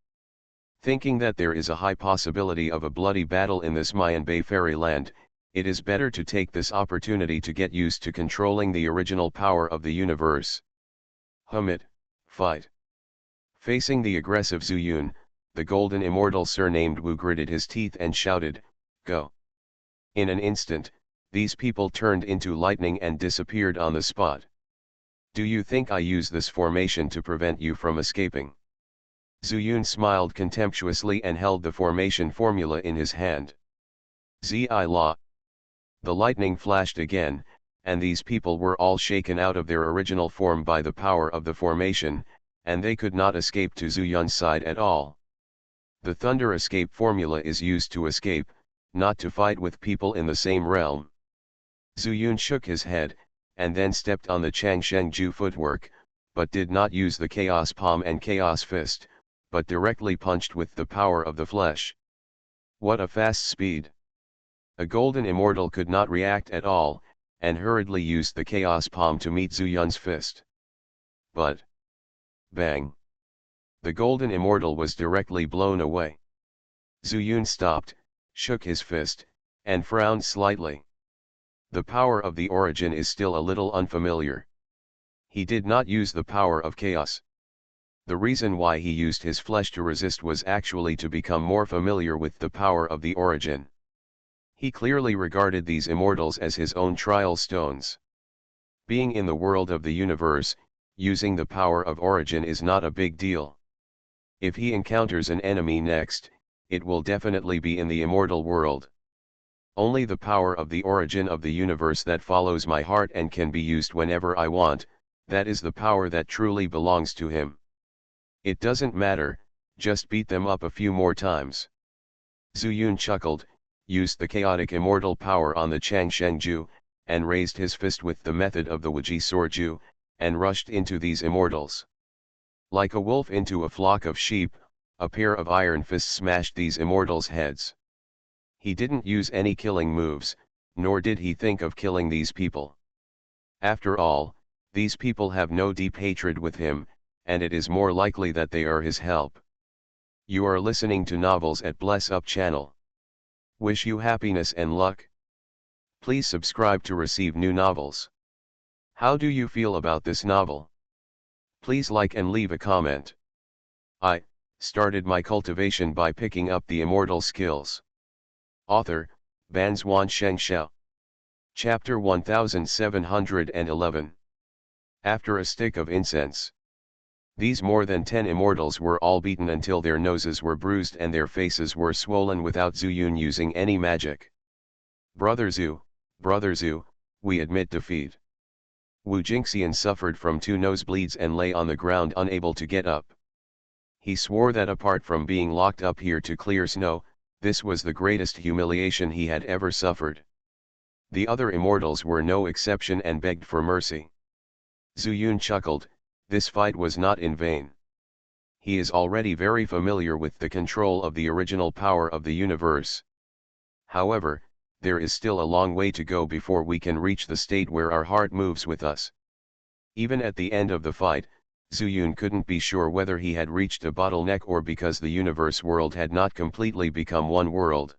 Thinking that there is a high possibility of a bloody battle in this Mayan Bay fairyland, it is better to take this opportunity to get used to controlling the original power of the universe. Fight. Facing the aggressive Zuyun, the golden immortal surnamed Wu gritted his teeth and shouted, "Go!" In an instant, these people turned into lightning and disappeared on the spot. Do you think I use this formation to prevent you from escaping? Zuyun smiled contemptuously and held the formation formula in his hand. Zi La. The lightning flashed again, and these people were all shaken out of their original form by the power of the formation, and they could not escape to Zuyun's side at all. The thunder escape formula is used to escape, not to fight with people in the same realm. Zuyun shook his head, and then stepped on the Changshengju footwork, but did not use the Chaos Palm and Chaos Fist, but directly punched with the power of the flesh. What a fast speed! A golden immortal could not react at all, and hurriedly used the Chaos Palm to meet Zuyun's fist. But bang! The golden immortal was directly blown away. Zuyun stopped, shook his fist, and frowned slightly. The power of the origin is still a little unfamiliar. He did not use the power of chaos. The reason why he used his flesh to resist was actually to become more familiar with the power of the origin. He clearly regarded these immortals as his own trial stones. Being in the world of the universe, using the power of origin is not a big deal. If he encounters an enemy next, it will definitely be in the immortal world. Only the power of the origin of the universe that follows my heart and can be used whenever I want, that is the power that truly belongs to him. It doesn't matter, just beat them up a few more times. Zuyun chuckled, used the chaotic immortal power on the Changshengju, and raised his fist with the method of the Wuji Sorju, and rushed into these immortals. Like a wolf into a flock of sheep, a pair of iron fists smashed these immortals' heads. He didn't use any killing moves, nor did he think of killing these people. After all, these people have no deep hatred with him, and it is more likely that they are his help. You are listening to Novels at Bless Up channel. Wish you happiness and luck. Please subscribe to receive new novels. How do you feel about this novel? Please like and leave a comment. I started my cultivation by picking up the immortal skills. Author, Banzuan Xianxia. Chapter 1711. After a stick of incense. These more than 10 immortals were all beaten until their noses were bruised and their faces were swollen without Zuyun using any magic. Brother Zhu, we admit defeat. Wu Jingxian suffered from 2 nosebleeds and lay on the ground unable to get up. He swore that apart from being locked up here to clear snow, this was the greatest humiliation he had ever suffered. The other immortals were no exception and begged for mercy. Zuyun chuckled, this fight was not in vain. He is already very familiar with the control of the original power of the universe. However, there is still a long way to go before we can reach the state where our heart moves with us. Even at the end of the fight, Zuyun couldn't be sure whether he had reached a bottleneck or because the universe world had not completely become one world.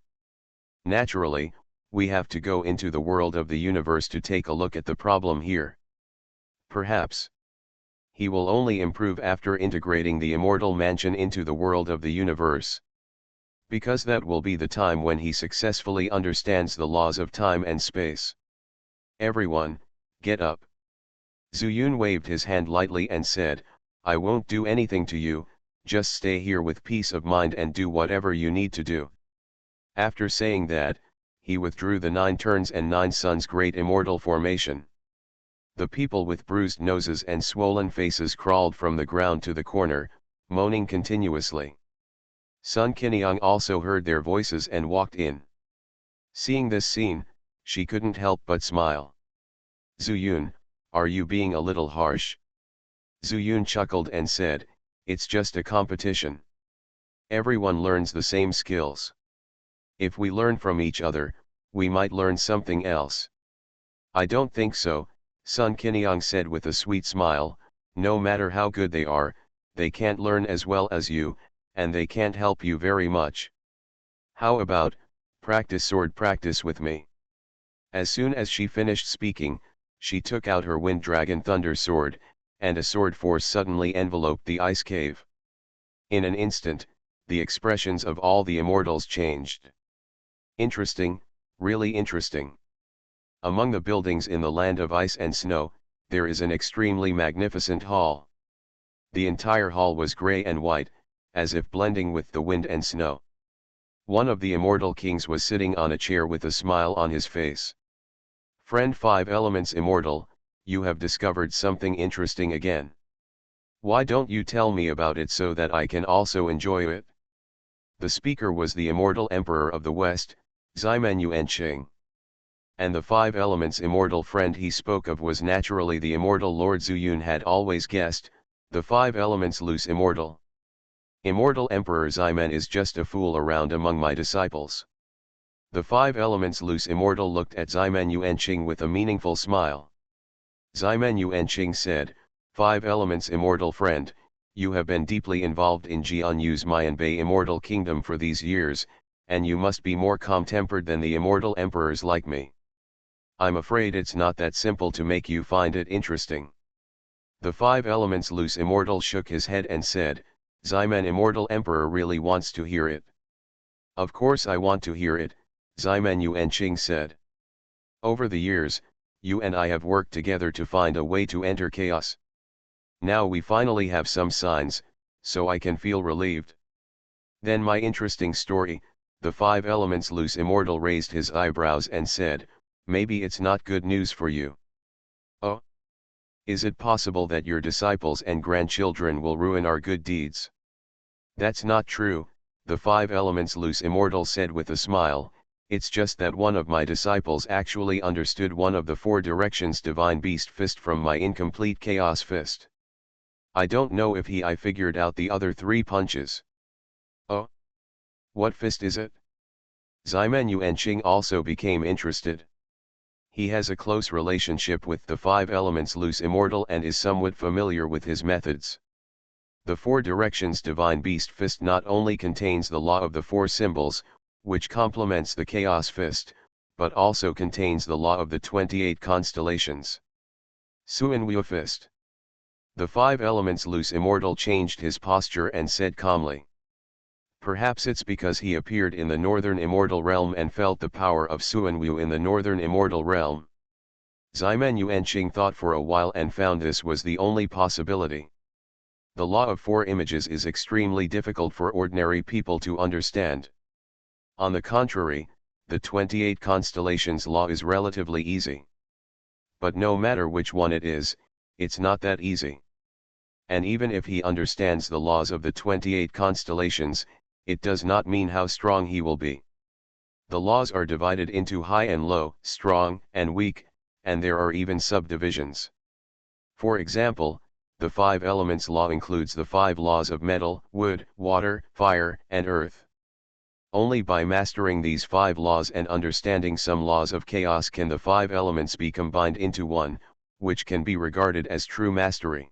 Naturally, we have to go into the world of the universe to take a look at the problem here. Perhaps he will only improve after integrating the immortal mansion into the world of the universe. Because that will be the time when he successfully understands the laws of time and space. Everyone, get up. Zuyun waved his hand lightly and said, I won't do anything to you, just stay here with peace of mind and do whatever you need to do. After saying that, he withdrew the 9 turns and 9 suns great immortal formation. The people with bruised noses and swollen faces crawled from the ground to the corner, moaning continuously. Sun Qinyang also heard their voices and walked in. Seeing this scene, she couldn't help but smile. Zuyun, are you being a little harsh? Zuyun chuckled and said, it's just a competition. Everyone learns the same skills. If we learn from each other, we might learn something else. I don't think so, Sun Qinyang said with a sweet smile. No matter how good they can't learn as well as you, and they can't help you very much. How about, practice sword practice with me? As soon as she finished speaking, she took out her Wind Dragon Thunder Sword, and a sword force suddenly enveloped the ice cave. In an instant, the expressions of all the immortals changed. Interesting, really interesting. Among the buildings in the land of ice and snow, there is an extremely magnificent hall. The entire hall was grey and white, as if blending with the wind and snow. One of the immortal kings was sitting on a chair with a smile on his face. Friend 5 Elements Immortal, you have discovered something interesting again. Why don't you tell me about it so that I can also enjoy it? The speaker was the immortal emperor of the West, Ximen Yuanqing. And the 5 Elements Immortal friend he spoke of was naturally the immortal Lord Zuyun had always guessed, the 5 Elements Loose Immortal. Immortal Emperor Ximen is just a fool around among my disciples. The 5 Elements Loose Immortal looked at Ximen Yuanqing with a meaningful smile. Ximen Yuanqing said, 5 Elements Immortal friend, you have been deeply involved in Jianyu's Mayanbei Immortal Kingdom for these years, and you must be more calm-tempered than the immortal emperors like me. I'm afraid it's not that simple to make you find it interesting. The 5 Elements Loose Immortal shook his head and said, Ximen Immortal Emperor really wants to hear it. Of course I want to hear it, Ximen Yuanqing said. Over the years, you and I have worked together to find a way to enter chaos. Now we finally have some signs, so I can feel relieved. Then my interesting story, the 5 Elements Loose Immortal raised his eyebrows and said, maybe it's not good news for you. Oh? Is it possible that your disciples and grandchildren will ruin our good deeds? That's not true, the 5 Elements Loose Immortal said with a smile. It's just that one of my disciples actually understood one of the 4 directions Divine Beast Fist from my incomplete Chaos Fist. I don't know if I figured out the other 3 punches. Oh? What fist is it? Ximen Yuanqing also became interested. He has a close relationship with the 5 Elements Loose Immortal and is somewhat familiar with his methods. The 4 directions Divine Beast Fist not only contains the law of the 4 symbols, which complements the Chaos Fist, but also contains the law of the 28 constellations. Suanwu Fist. The 5 Elements Loose Immortal changed his posture and said calmly. Perhaps it's because he appeared in the Northern Immortal Realm and felt the power of Suanwu in the Northern Immortal Realm. Ximen Yuanqing thought for a while and found this was the only possibility. The law of 4 images is extremely difficult for ordinary people to understand. On the contrary, the 28 constellations law is relatively easy. But no matter which one it is, it's not that easy. And even if he understands the laws of the 28 constellations, it does not mean how strong he will be. The laws are divided into high and low, strong and weak, and there are even subdivisions. For example, the 5 elements law includes the 5 laws of metal, wood, water, fire, and earth. Only by mastering these 5 laws and understanding some laws of chaos can the 5 elements be combined into one, which can be regarded as true mastery.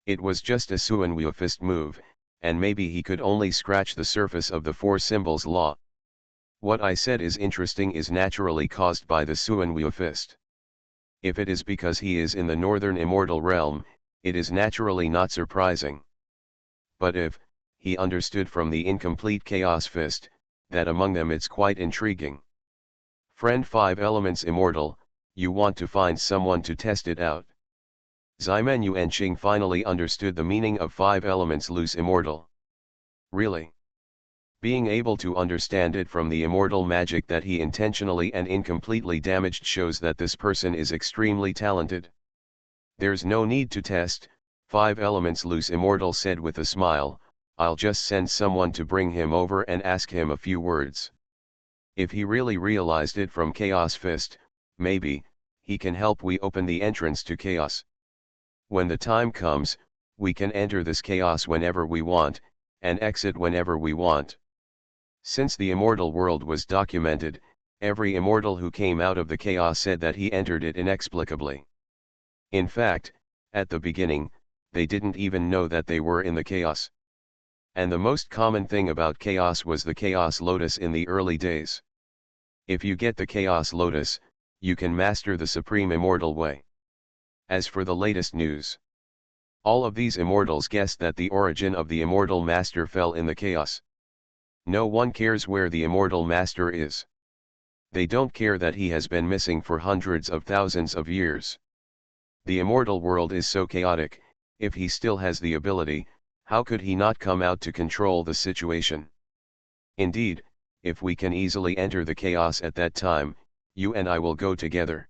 It was just a Suanwu fist move, and maybe he could only scratch the surface of the 4 symbols law. What I said is interesting is naturally caused by the Suanwu fist. If it is because he is in the Northern Immortal Realm, it is naturally not surprising. But if he understood from the incomplete Chaos Fist, that among them it's quite intriguing. Friend 5 Elements Immortal, you want to find someone to test it out. Ximen Yuanqing finally understood the meaning of 5 Elements Loose Immortal. Really? Being able to understand it from the immortal magic that he intentionally and incompletely damaged shows that this person is extremely talented. There's no need to test, 5 elements loose Immortal said with a smile, I'll just send someone to bring him over and ask him a few words. If he really realized it from Chaos Fist, maybe, he can help we open the entrance to Chaos. When the time comes, we can enter this Chaos whenever we want, and exit whenever we want. Since the immortal world was documented, every immortal who came out of the Chaos said that he entered it inexplicably. In fact, at the beginning, they didn't even know that they were in the Chaos. And the most common thing about Chaos was the Chaos Lotus in the early days. If you get the Chaos Lotus, you can master the Supreme Immortal Way. As for the latest news, all of these immortals guessed that the origin of the Immortal Master fell in the Chaos. No one cares where the Immortal Master is. They don't care that he has been missing for hundreds of thousands of years. The immortal world is so chaotic, if he still has the ability, how could he not come out to control the situation? Indeed, if we can easily enter the Chaos at that time, you and I will go together.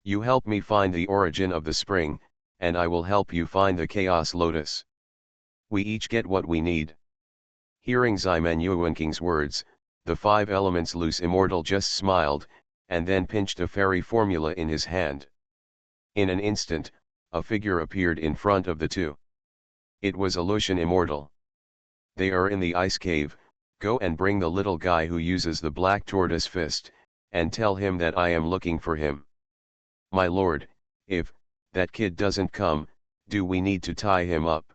You help me find the origin of the spring, and I will help you find the Chaos Lotus. We each get what we need. Hearing Ximen Yuenking's words, the 5 elements loose Immortal just smiled, and then pinched a fairy formula in his hand. In an instant, a figure appeared in front of the two. It was a Lucian Immortal. They are in the ice cave, go and bring the little guy who uses the black tortoise fist, and tell him that I am looking for him. My lord, if that kid doesn't come, do we need to tie him up?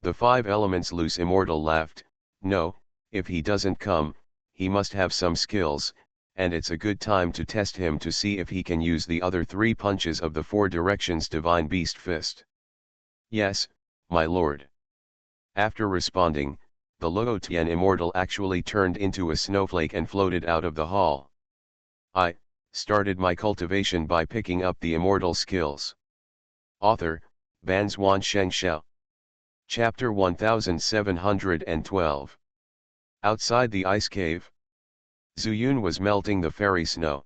The 5 elements loose Immortal laughed, no, if he doesn't come, he must have some skills, and it's a good time to test him to see if he can use the other 3 punches of the 4 directions Divine Beast Fist. Yes, my lord. After responding, the Luotian Immortal actually turned into a snowflake and floated out of the hall. I started my cultivation by picking up the immortal skills. Author, Banzhuan Xianxia. Chapter 1712. Outside the ice cave, Zuyun was melting the fairy snow.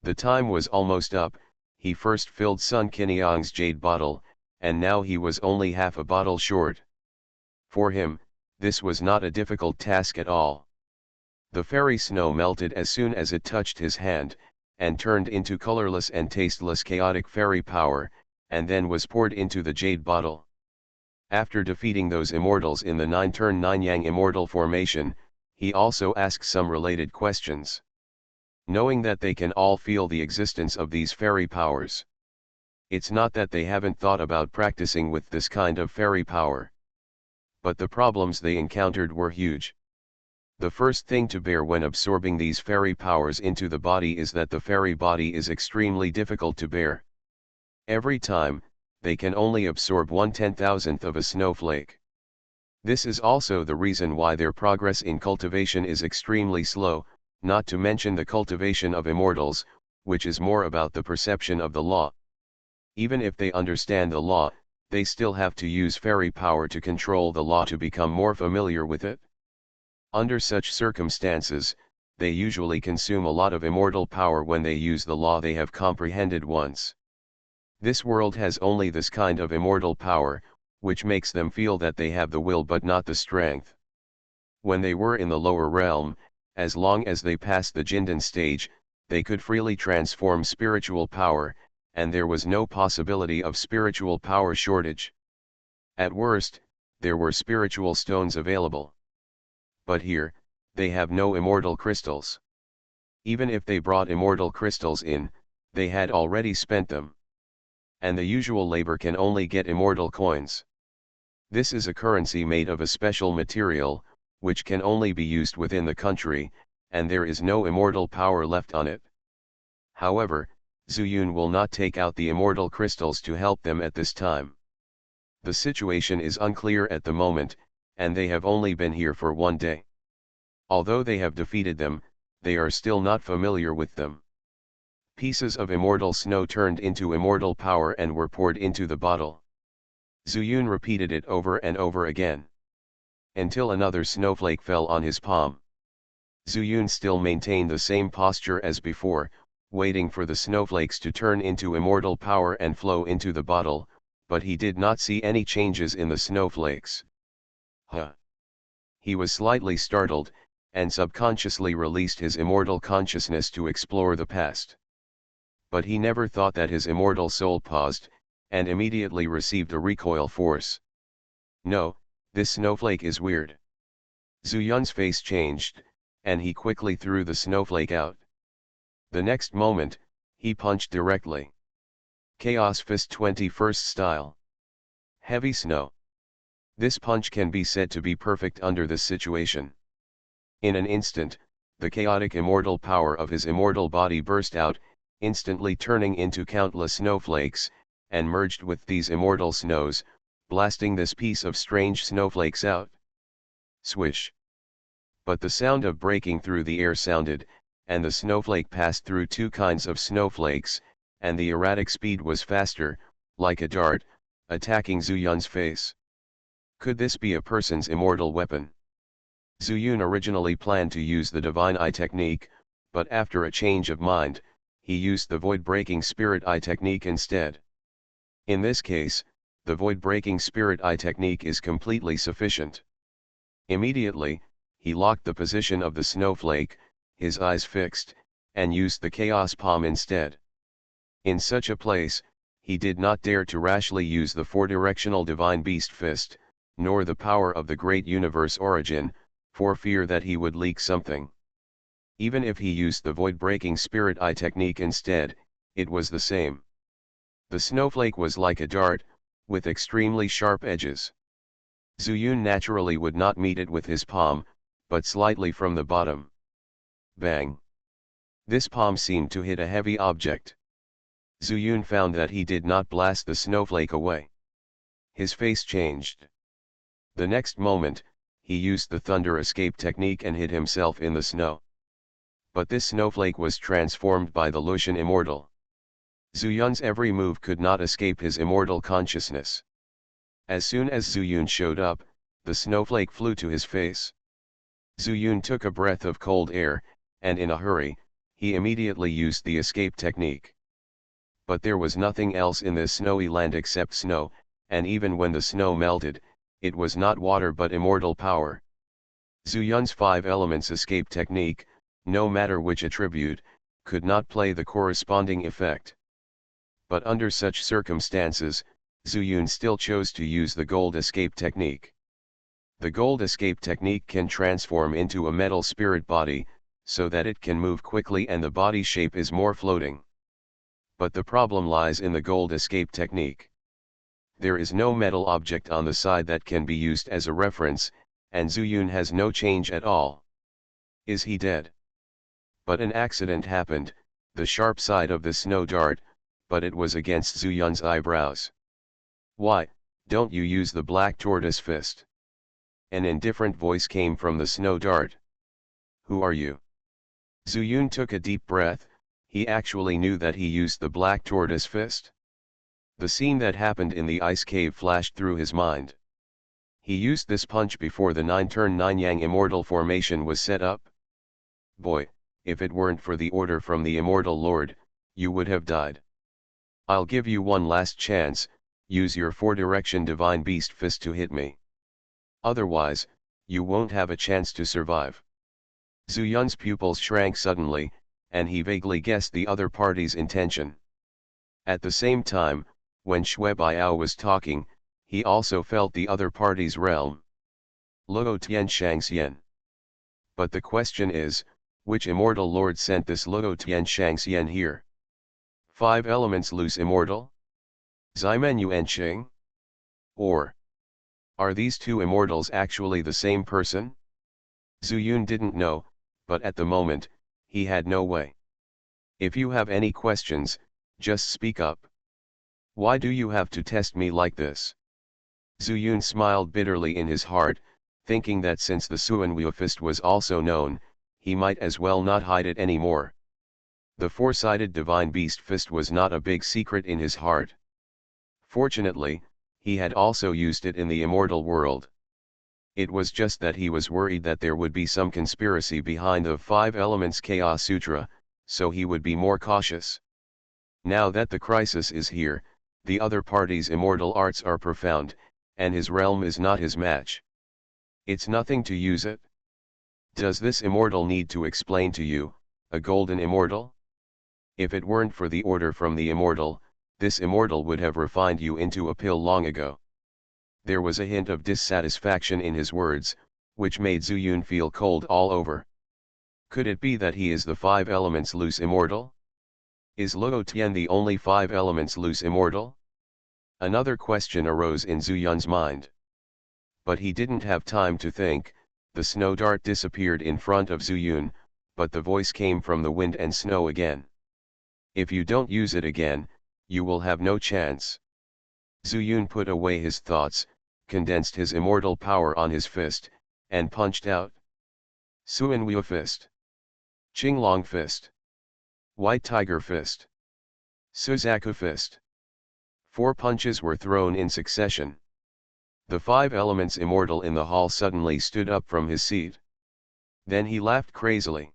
The time was almost up. He first filled Sun Qiniang's jade bottle, and now he was only half a bottle short. For him, this was not a difficult task at all. The fairy snow melted as soon as it touched his hand, and turned into colorless and tasteless chaotic fairy power, and then was poured into the jade bottle. After defeating those immortals in the 9-turn 9-yang immortal formation, he also asked some related questions. Knowing that they can all feel the existence of these fairy powers. It's not that they haven't thought about practicing with this kind of fairy power. But the problems they encountered were huge. The first thing to bear when absorbing these fairy powers into the body is that the fairy body is extremely difficult to bear. Every time, they can only absorb 1/10,000th of a snowflake. This is also the reason why their progress in cultivation is extremely slow, not to mention the cultivation of immortals, which is more about the perception of the law. Even if they understand the law, they still have to use fairy power to control the law to become more familiar with it. Under such circumstances, they usually consume a lot of immortal power when they use the law they have comprehended once. This world has only this kind of immortal power, which makes them feel that they have the will but not the strength. When they were in the lower realm, as long as they passed the Jindan stage, they could freely transform spiritual power, and there was no possibility of spiritual power shortage. At worst, there were spiritual stones available. But here, they have no immortal crystals. Even if they brought immortal crystals in, they had already spent them. And the usual labor can only get immortal coins. This is a currency made of a special material, which can only be used within the country, and there is no immortal power left on it. However, Zuyun will not take out the immortal crystals to help them at this time. The situation is unclear at the moment, and they have only been here for 1 day. Although they have defeated them, they are still not familiar with them. Pieces of immortal snow turned into immortal power and were poured into the bottle. Zuyun repeated it over and over again. Until another snowflake fell on his palm. Zuyun still maintained the same posture as before, waiting for the snowflakes to turn into immortal power and flow into the bottle, but he did not see any changes in the snowflakes. Huh. He was slightly startled, and subconsciously released his immortal consciousness to explore the past. But he never thought that his immortal soul paused, and immediately received a recoil force. No, this snowflake is weird. Zuyun's face changed, and he quickly threw the snowflake out. The next moment, he punched directly. Chaos Fist 21st style. Heavy snow. This punch can be said to be perfect under this situation. In an instant, the chaotic immortal power of his immortal body burst out, instantly turning into countless snowflakes, and merged with these immortal snows, blasting this piece of strange snowflakes out. Swish. But the sound of breaking through the air sounded, and the snowflake passed through two kinds of snowflakes, and the erratic speed was faster, like a dart, attacking Zuyun's face. Could this be a person's immortal weapon? Zuyun originally planned to use the Divine Eye technique, but after a change of mind, he used the Void-Breaking Spirit Eye technique instead. In this case, the Void-Breaking Spirit Eye technique is completely sufficient. Immediately, he locked the position of the snowflake, his eyes fixed, and used the Chaos Palm instead. In such a place, he did not dare to rashly use the four-directional Divine Beast Fist, nor the power of the Great Universe Origin, for fear that he would leak something. Even if he used the Void-Breaking Spirit Eye technique instead, it was the same. The snowflake was like a dart, with extremely sharp edges. Zuyun naturally would not meet it with his palm, but slightly from the bottom. Bang! This palm seemed to hit a heavy object. Zuyun found that he did not blast the snowflake away. His face changed. The next moment, he used the thunder escape technique and hid himself in the snow. But this snowflake was transformed by the Lucian Immortal. Zuyun's every move could not escape his immortal consciousness. As soon as Zuyun showed up, the snowflake flew to his face. Zuyun took a breath of cold air, and in a hurry, he immediately used the escape technique. But there was nothing else in this snowy land except snow, and even when the snow melted, it was not water but immortal power. Zuyun's 5 elements escape technique, no matter which attribute, could not play the corresponding effect. But under such circumstances, Zuyun still chose to use the gold escape technique. The gold escape technique can transform into a metal spirit body, so that it can move quickly and the body shape is more floating. But the problem lies in the gold escape technique. There is no metal object on the side that can be used as a reference, and Zuyun has no change at all. Is he dead? But an accident happened, the sharp side of the snow dart, but it was against Zuyun's eyebrows. Why, don't you use the black tortoise fist? An indifferent voice came from the snow dart. Who are you? Zuyun took a deep breath, he actually knew that he used the black tortoise fist. The scene that happened in the ice cave flashed through his mind. He used this punch before the 9-turn 9-yang immortal formation was set up. Boy, if it weren't for the order from the immortal lord, you would have died. I'll give you one last chance, use your 4-direction divine beast fist to hit me. Otherwise, you won't have a chance to survive. Zuyun's pupils shrank suddenly, and he vaguely guessed the other party's intention. At the same time, when Shui Biao was talking, he also felt the other party's realm. Luo Tian Xianxia. But the question is, which immortal lord sent this Luo Tian Xianxia here? 5 elements loose immortal? Ximen Yuanqing? Or are these two immortals actually the same person? Zuyun didn't know, but at the moment, he had no way. If you have any questions, just speak up. Why do you have to test me like this? Zuyun smiled bitterly in his heart, thinking that since the Suanwu fist was also known, he might as well not hide it anymore. The 4-sided divine beast fist was not a big secret in his heart. Fortunately, he had also used it in the immortal world. It was just that he was worried that there would be some conspiracy behind the 5 elements Chaos Sutra, so he would be more cautious. Now that the crisis is here, the other party's immortal arts are profound, and his realm is not his match. It's nothing to use it. Does this immortal need to explain to you, a golden immortal? If it weren't for the order from the immortal, this immortal would have refined you into a pill long ago. There was a hint of dissatisfaction in his words, which made Zuyun feel cold all over. Could it be that he is the five elements loose immortal? Is Luo Tian the only five elements loose immortal? Another question arose in Zuyun's mind. But he didn't have time to think. The snow dart disappeared in front of Zuyun, but the voice came from the wind and snow again. If you don't use it again, you will have no chance. Zuyun put away his thoughts, condensed his immortal power on his fist, and punched out. Suanwei fist. Qinglong fist. White tiger fist. Suzaku fist. 4 punches were thrown in succession. The five elements immortal in the hall suddenly stood up from his seat. Then he laughed crazily.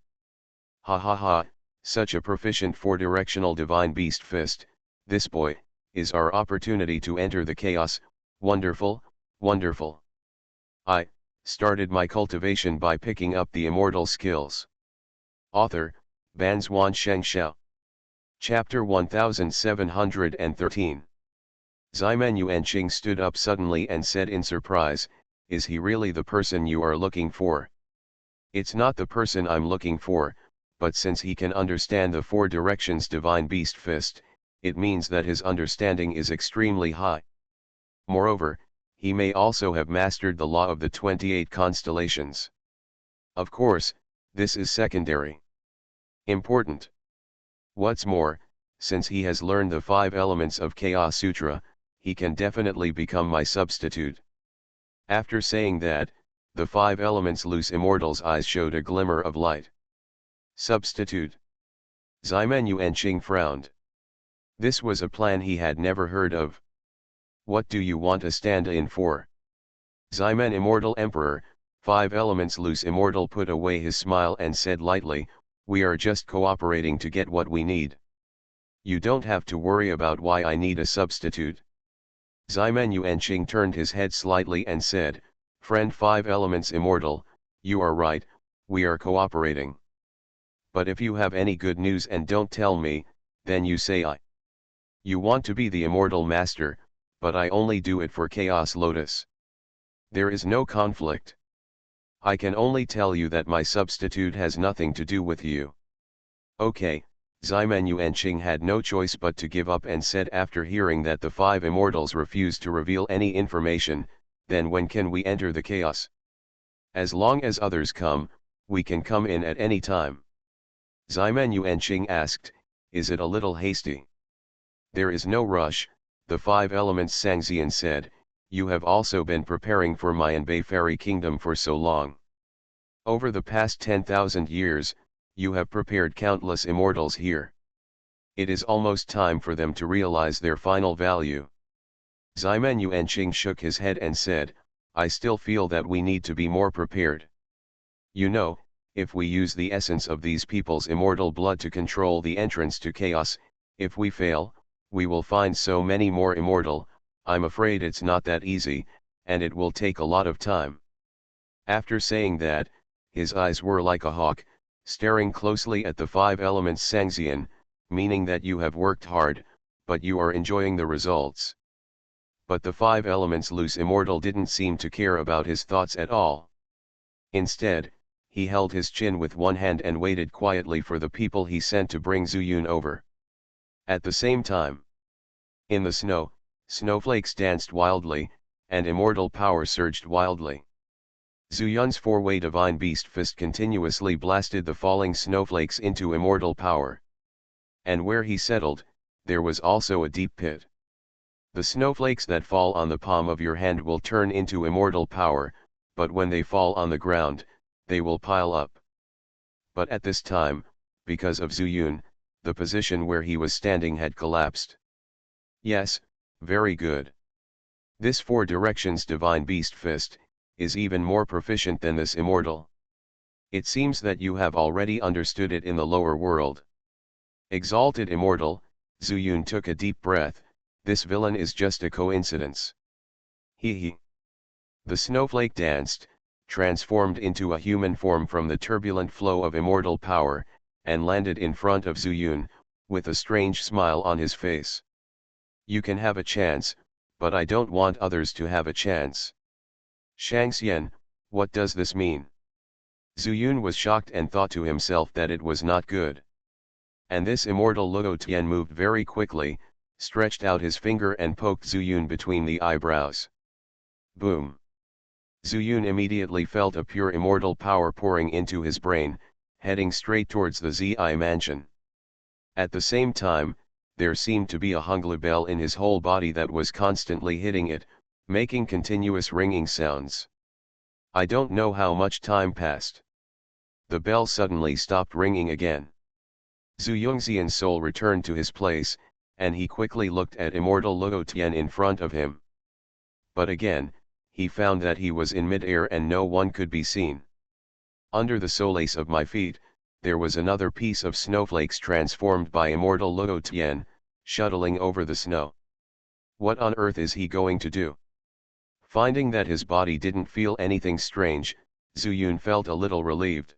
Ha ha ha, such a proficient four-directional divine beast fist, this boy, is our opportunity to enter the chaos. Wonderful, wonderful. I started my cultivation by picking up the immortal skills. Author, Banzuan Xianxia. Chapter 1713. Ximen Yuanqing stood up suddenly and said in surprise, "Is he really the person you are looking for?" "It's not the person I'm looking for, but since he can understand the four directions divine beast fist, it means that his understanding is extremely high. Moreover, he may also have mastered the law of the 28 constellations. Of course, this is secondary. Important. What's more, since he has learned the 5 elements of Chaos Sutra, he can definitely become my substitute." After saying that, the 5 elements loose immortal's eyes showed a glimmer of light. Substitute? Ximen Yuanqing frowned. This was a plan he had never heard of. What do you want a stand-in for? Ximen Immortal Emperor, 5 elements loose immortal put away his smile and said lightly, "We are just cooperating to get what we need. You don't have to worry about why I need a substitute." Ximen Yuanqing turned his head slightly and said, "Friend 5 elements immortal, you are right, we are cooperating. But if you have any good news and don't tell me, then you say I. You want to be the immortal master, but I only do it for Chaos Lotus. There is no conflict. I can only tell you that my substitute has nothing to do with you." Okay. Ximen Yuanqing had no choice but to give up and said after hearing that the 5 immortals refused to reveal any information, "Then when can we enter the chaos?" "As long as others come, we can come in at any time." Ximen Yuanqing asked, "Is it a little hasty?" "There is no rush," the 5 elements Xianxian said, "you have also been preparing for my Anbei fairy kingdom for so long. Over the past 10,000 years, you have prepared countless immortals here. It is almost time for them to realize their final value." Ximen Yuanqing shook his head and said, "I still feel that we need to be more prepared. You know, if we use the essence of these people's immortal blood to control the entrance to chaos, if we fail, we will find so many more immortal. I'm afraid it's not that easy, and it will take a lot of time." After saying that, his eyes were like a hawk, staring closely at the 5 elements Xianxian, meaning that you have worked hard, but you are enjoying the results. But the 5 elements loose immortal didn't seem to care about his thoughts at all. Instead, he held his chin with one hand and waited quietly for the people he sent to bring Zuyun over. At the same time, in the snow, snowflakes danced wildly, and immortal power surged wildly. Zuyun's 4-way divine beast fist continuously blasted the falling snowflakes into immortal power. And where he settled, there was also a deep pit. The snowflakes that fall on the palm of your hand will turn into immortal power, but when they fall on the ground, they will pile up. But at this time, because of Zuyun, the position where he was standing had collapsed. Yes, very good. This 4 directions divine beast fist is even more proficient than this immortal. It seems that you have already understood it in the lower world. Exalted immortal, Zuyun took a deep breath. This villain is just a coincidence. He. The snowflake danced, transformed into a human form from the turbulent flow of immortal power, and landed in front of Zuyun, with a strange smile on his face. You can have a chance, but I don't want others to have a chance. Xianxia, what does this mean? Zuyun was shocked and thought to himself that it was not good. And this immortal Luo Tian moved very quickly, stretched out his finger and poked Zuyun between the eyebrows. Boom! Zuyun immediately felt a pure immortal power pouring into his brain, heading straight towards the Zi mansion. At the same time, there seemed to be a hungla bell in his whole body that was constantly hitting it, making continuous ringing sounds. I don't know how much time passed. The bell suddenly stopped ringing again. Zhu Yongxian's soul returned to his place, and he quickly looked at immortal Luo Tian in front of him. But again, he found that he was in mid-air and no one could be seen. Under the solace of my feet, there was another piece of snowflakes transformed by immortal Luo Tian, shuttling over the snow. What on earth is he going to do? Finding that his body didn't feel anything strange, Zuyun felt a little relieved.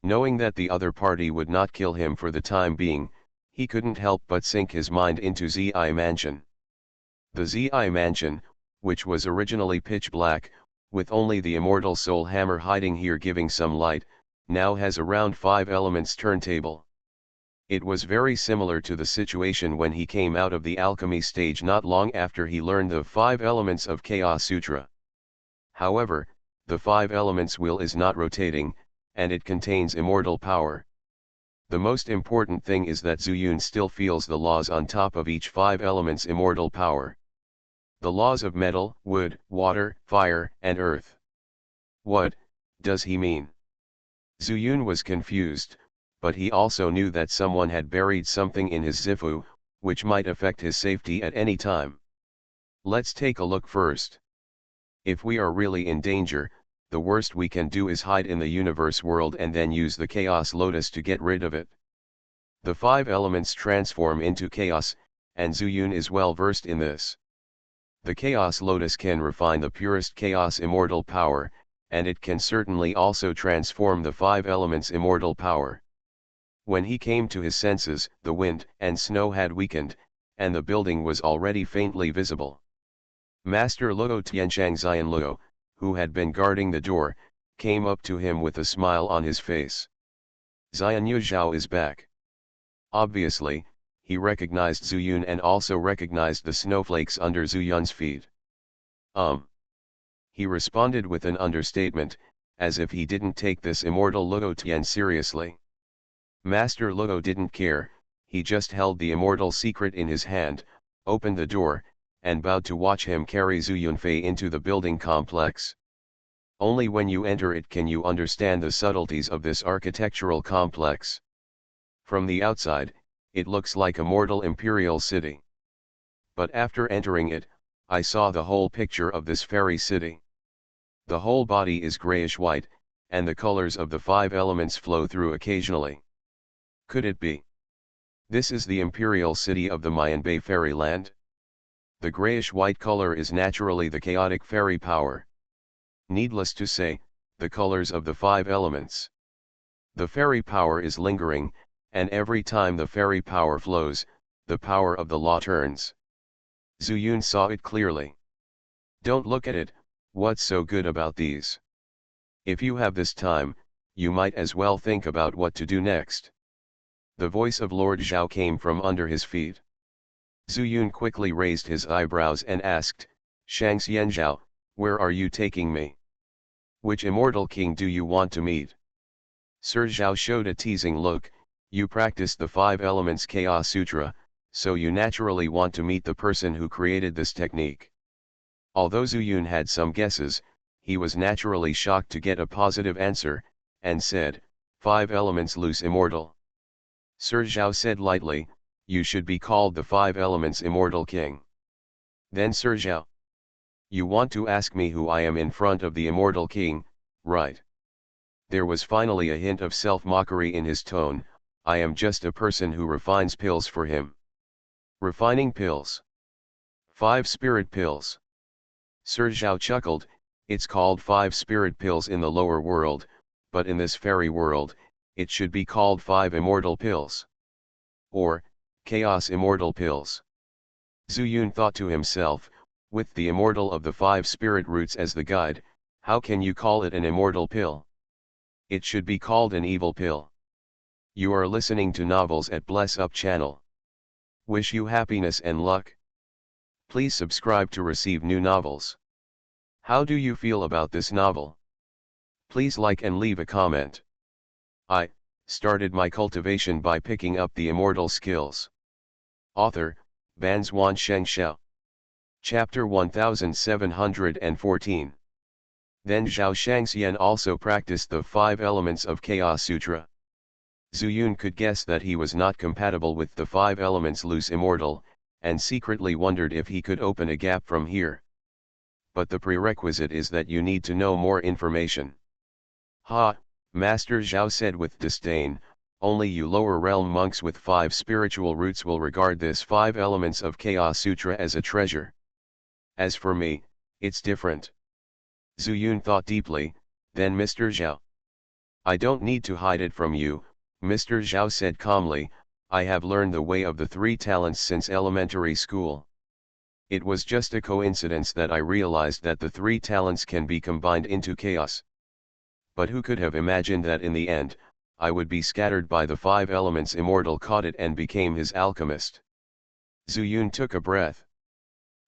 Knowing that the other party would not kill him for the time being, he couldn't help but sink his mind into Zi mansion. The Zi mansion, which was originally pitch black, with only the immortal soul hammer hiding here giving some light, now has around 5 elements turntable. It was very similar to the situation when he came out of the alchemy stage not long after he learned the 5 elements of Chaos Sutra. However, the 5 elements wheel is not rotating, and it contains immortal power. The most important thing is that Zuyun still feels the laws on top of each 5 elements immortal power. The laws of metal, wood, water, fire, and earth. What does he mean? Zuyun was confused, but he also knew that someone had buried something in his Zifu, which might affect his safety at any time. Let's take a look first. If we are really in danger, the worst we can do is hide in the universe world and then use the Chaos Lotus to get rid of it. The 5 elements transform into chaos, and Zuyun is well versed in this. The Chaos Lotus can refine the purest chaos immortal power, and it can certainly also transform the 5 elements immortal power. When he came to his senses, the wind and snow had weakened, and the building was already faintly visible. Master Luo Tianxiang Luo, who had been guarding the door, came up to him with a smile on his face. Xianyu Zhao is back. Obviously, he recognized Zuyun and also recognized the snowflakes under Zuyun's feet. He responded with an understatement, as if he didn't take this immortal Luo Tian seriously. Master Luo didn't care, he just held the immortal secret in his hand, opened the door, and bowed to watch him carry Zhu Yunfei into the building complex. Only when you enter it can you understand the subtleties of this architectural complex. From the outside, it looks like a mortal imperial city. But after entering it, I saw the whole picture of this fairy city. The whole body is grayish-white, and the colors of the 5 elements flow through occasionally. Could it be? This is the imperial city of the Mayan Bay fairyland? The grayish-white color is naturally the chaotic fairy power. Needless to say, the colors of the 5 elements. The fairy power is lingering, and every time the fairy power flows, the power of the law turns. Zuyun saw it clearly. Don't look at it, what's so good about these? If you have this time, you might as well think about what to do next. The voice of Lord Zhao came from under his feet. Zuyun quickly raised his eyebrows and asked, Xianxia Zhao, where are you taking me? Which immortal king do you want to meet? Sir Zhao showed a teasing look. You practice the 5 elements Chaos Sutra, so you naturally want to meet the person who created this technique. Although Zuyun had some guesses, he was naturally shocked to get a positive answer, and said, 5 elements loose immortal. Sir Zhao said lightly, you should be called the 5 elements immortal king. Then Sir Zhao, you want to ask me who I am in front of the immortal king, right? There was finally a hint of self-mockery in his tone. I am just a person who refines pills for him. Refining pills. 5 spirit pills. Sir Zhao chuckled, it's called 5 spirit pills in the lower world, but in this fairy world, it should be called 5 immortal pills. Or, chaos immortal pills. Zhu Yun thought to himself, with the immortal of the 5 spirit roots as the guide, how can you call it an immortal pill? It should be called an evil pill. You are listening to Novels at Bless Up channel. Wish you happiness and luck. Please subscribe to receive new novels. How do you feel about this novel? Please like and leave a comment. I started my cultivation by picking up the immortal skills. Author, Banzuan Xianxia. Chapter 1714. Then Zhao Xiangxian also practiced the 5 elements of Chaos Sutra. Zhu Yun could guess that he was not compatible with the 5 elements loose immortal, and secretly wondered if he could open a gap from here. But the prerequisite is that you need to know more information. Ha, Master Zhao said with disdain, only you lower realm monks with 5 spiritual roots will regard this 5 elements of Chaos Sutra as a treasure. As for me, it's different. Zhu Yun thought deeply, then Mr. Zhao. I don't need to hide it from you, Mr. Zhao said calmly, I have learned the way of the 3 talents since elementary school. It was just a coincidence that I realized that the 3 talents can be combined into chaos. But who could have imagined that in the end, I would be scattered by the 5 elements immortal caught it and became his alchemist. Zhu Yun took a breath.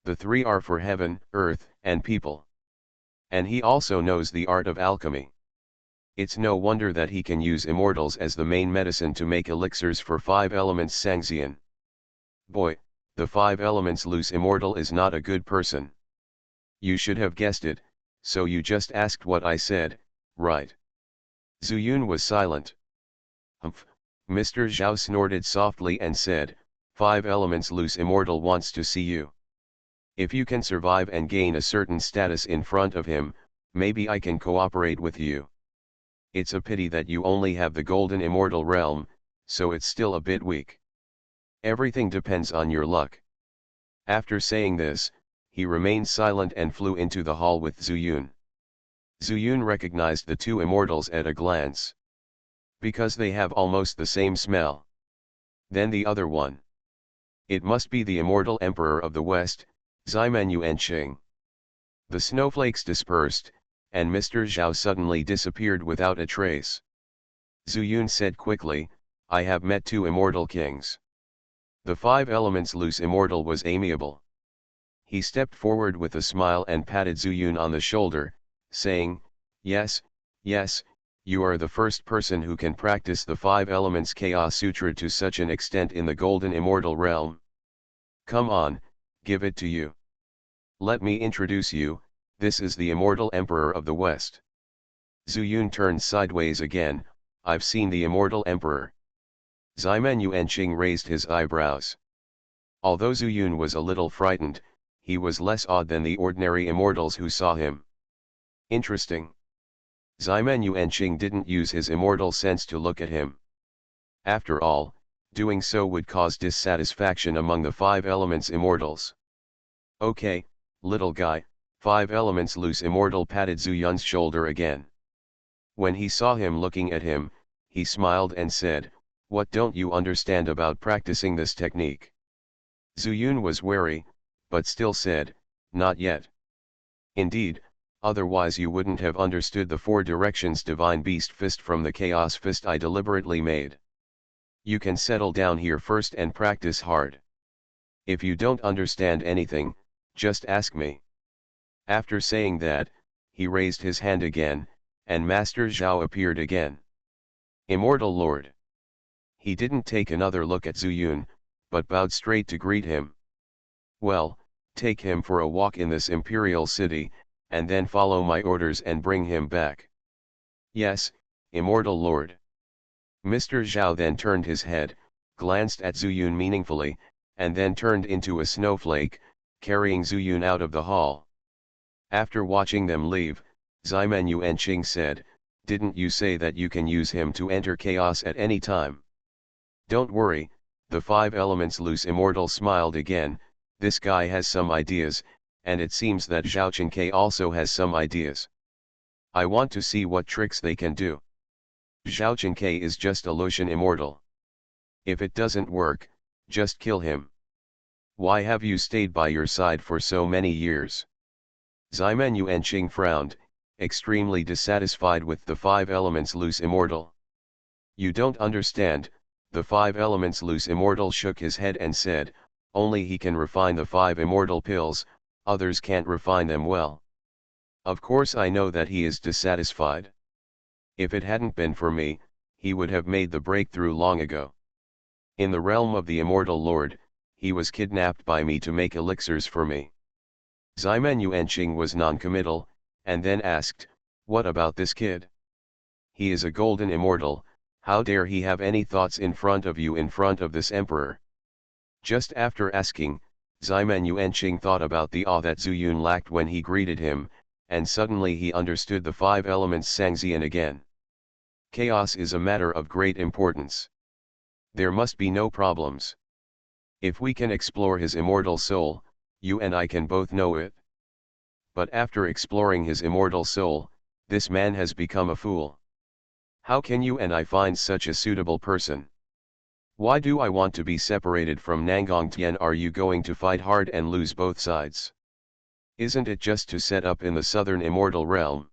The 3 are for heaven, earth, and people. And he also knows the art of alchemy. It's no wonder that he can use immortals as the main medicine to make elixirs for 5 elements Xianxian. Boy, the 5 elements loose immortal is not a good person. You should have guessed it, so you just asked what I said, right? Zhu Yun was silent. Humph, Mr. Zhao snorted softly and said, 5 elements loose immortal wants to see you. If you can survive and gain a certain status in front of him, maybe I can cooperate with you. It's a pity that you only have the golden immortal realm, so it's still a bit weak. Everything depends on your luck. After saying this, he remained silent and flew into the hall with Zhu Yun. Zhu Yun recognized the 2 immortals at a glance. Because they have almost the same smell. Then the other one. It must be the immortal emperor of the West, Xianxia Enqing. The snowflakes dispersed, and Mr. Zhao suddenly disappeared without a trace. Zhu Yun said quickly, I have met 2 immortal kings. The 5 elements loose immortal was amiable. He stepped forward with a smile and patted Zhu Yun on the shoulder, saying, yes, you are the first person who can practice the 5 elements Chaos Sutra to such an extent in the golden immortal realm. Come on, give it to you. Let me introduce you, this is the immortal emperor of the West. Zhu Yun turned sideways again, I've seen the immortal emperor. Xianxia Enqing raised his eyebrows. Although Zhu Yun was a little frightened, he was less awed than the ordinary immortals who saw him. Interesting. Xianxia Enqing didn't use his immortal sense to look at him. After all, doing so would cause dissatisfaction among the 5 elements immortals. Okay, little guy, 5 elements loose immortal patted Zhu Yun's shoulder again. When he saw him looking at him, he smiled and said, what don't you understand about practicing this technique? Zhu Yun was wary, but still said, not yet. Indeed, otherwise you wouldn't have understood the 4 directions divine beast fist from the chaos fist I deliberately made. You can settle down here first and practice hard. If you don't understand anything, just ask me. After saying that, he raised his hand again, and Master Zhao appeared again. Immortal Lord. He didn't take another look at Zhu Yun, but bowed straight to greet him. Well, take him for a walk in this imperial city, and then follow my orders and bring him back. Yes, Immortal Lord. Mr. Zhao then turned his head, glanced at Zhu Yun meaningfully, and then turned into a snowflake, carrying Zhu Yun out of the hall. After watching them leave, Xianxia Enqing said, didn't you say that you can use him to enter chaos at any time? Don't worry, the 5 elements loose immortal smiled again. This guy has some ideas, and it seems that Xianxia also has some ideas. I want to see what tricks they can do. Xianxia is just a Lucian immortal. If it doesn't work, just kill him. Why have you stayed by your side for so many years? Ximen Yuanqing frowned, extremely dissatisfied with the 5 elements loose immortal. You don't understand, the 5 elements loose immortal shook his head and said, only he can refine the 5 immortal pills, others can't refine them well. Of course I know that he is dissatisfied. If it hadn't been for me, he would have made the breakthrough long ago. In the realm of the immortal lord, he was kidnapped by me to make elixirs for me. Ximen Yuanqing was non-committal, and then asked, what about this kid? He is a golden immortal, how dare he have any thoughts in front of you in front of this emperor? Just after asking, Ximen Yuanqing thought about the awe that Zuyun lacked when he greeted him, and suddenly he understood the 5 elements Xianxian again. Chaos is a matter of great importance. There must be no problems. If we can explore his immortal soul, you and I can both know it. But after exploring his immortal soul, this man has become a fool. How can you and I find such a suitable person? Why do I want to be separated from Nangong Tian? Are you going to fight hard and lose both sides? Isn't it just to set up in the southern immortal realm?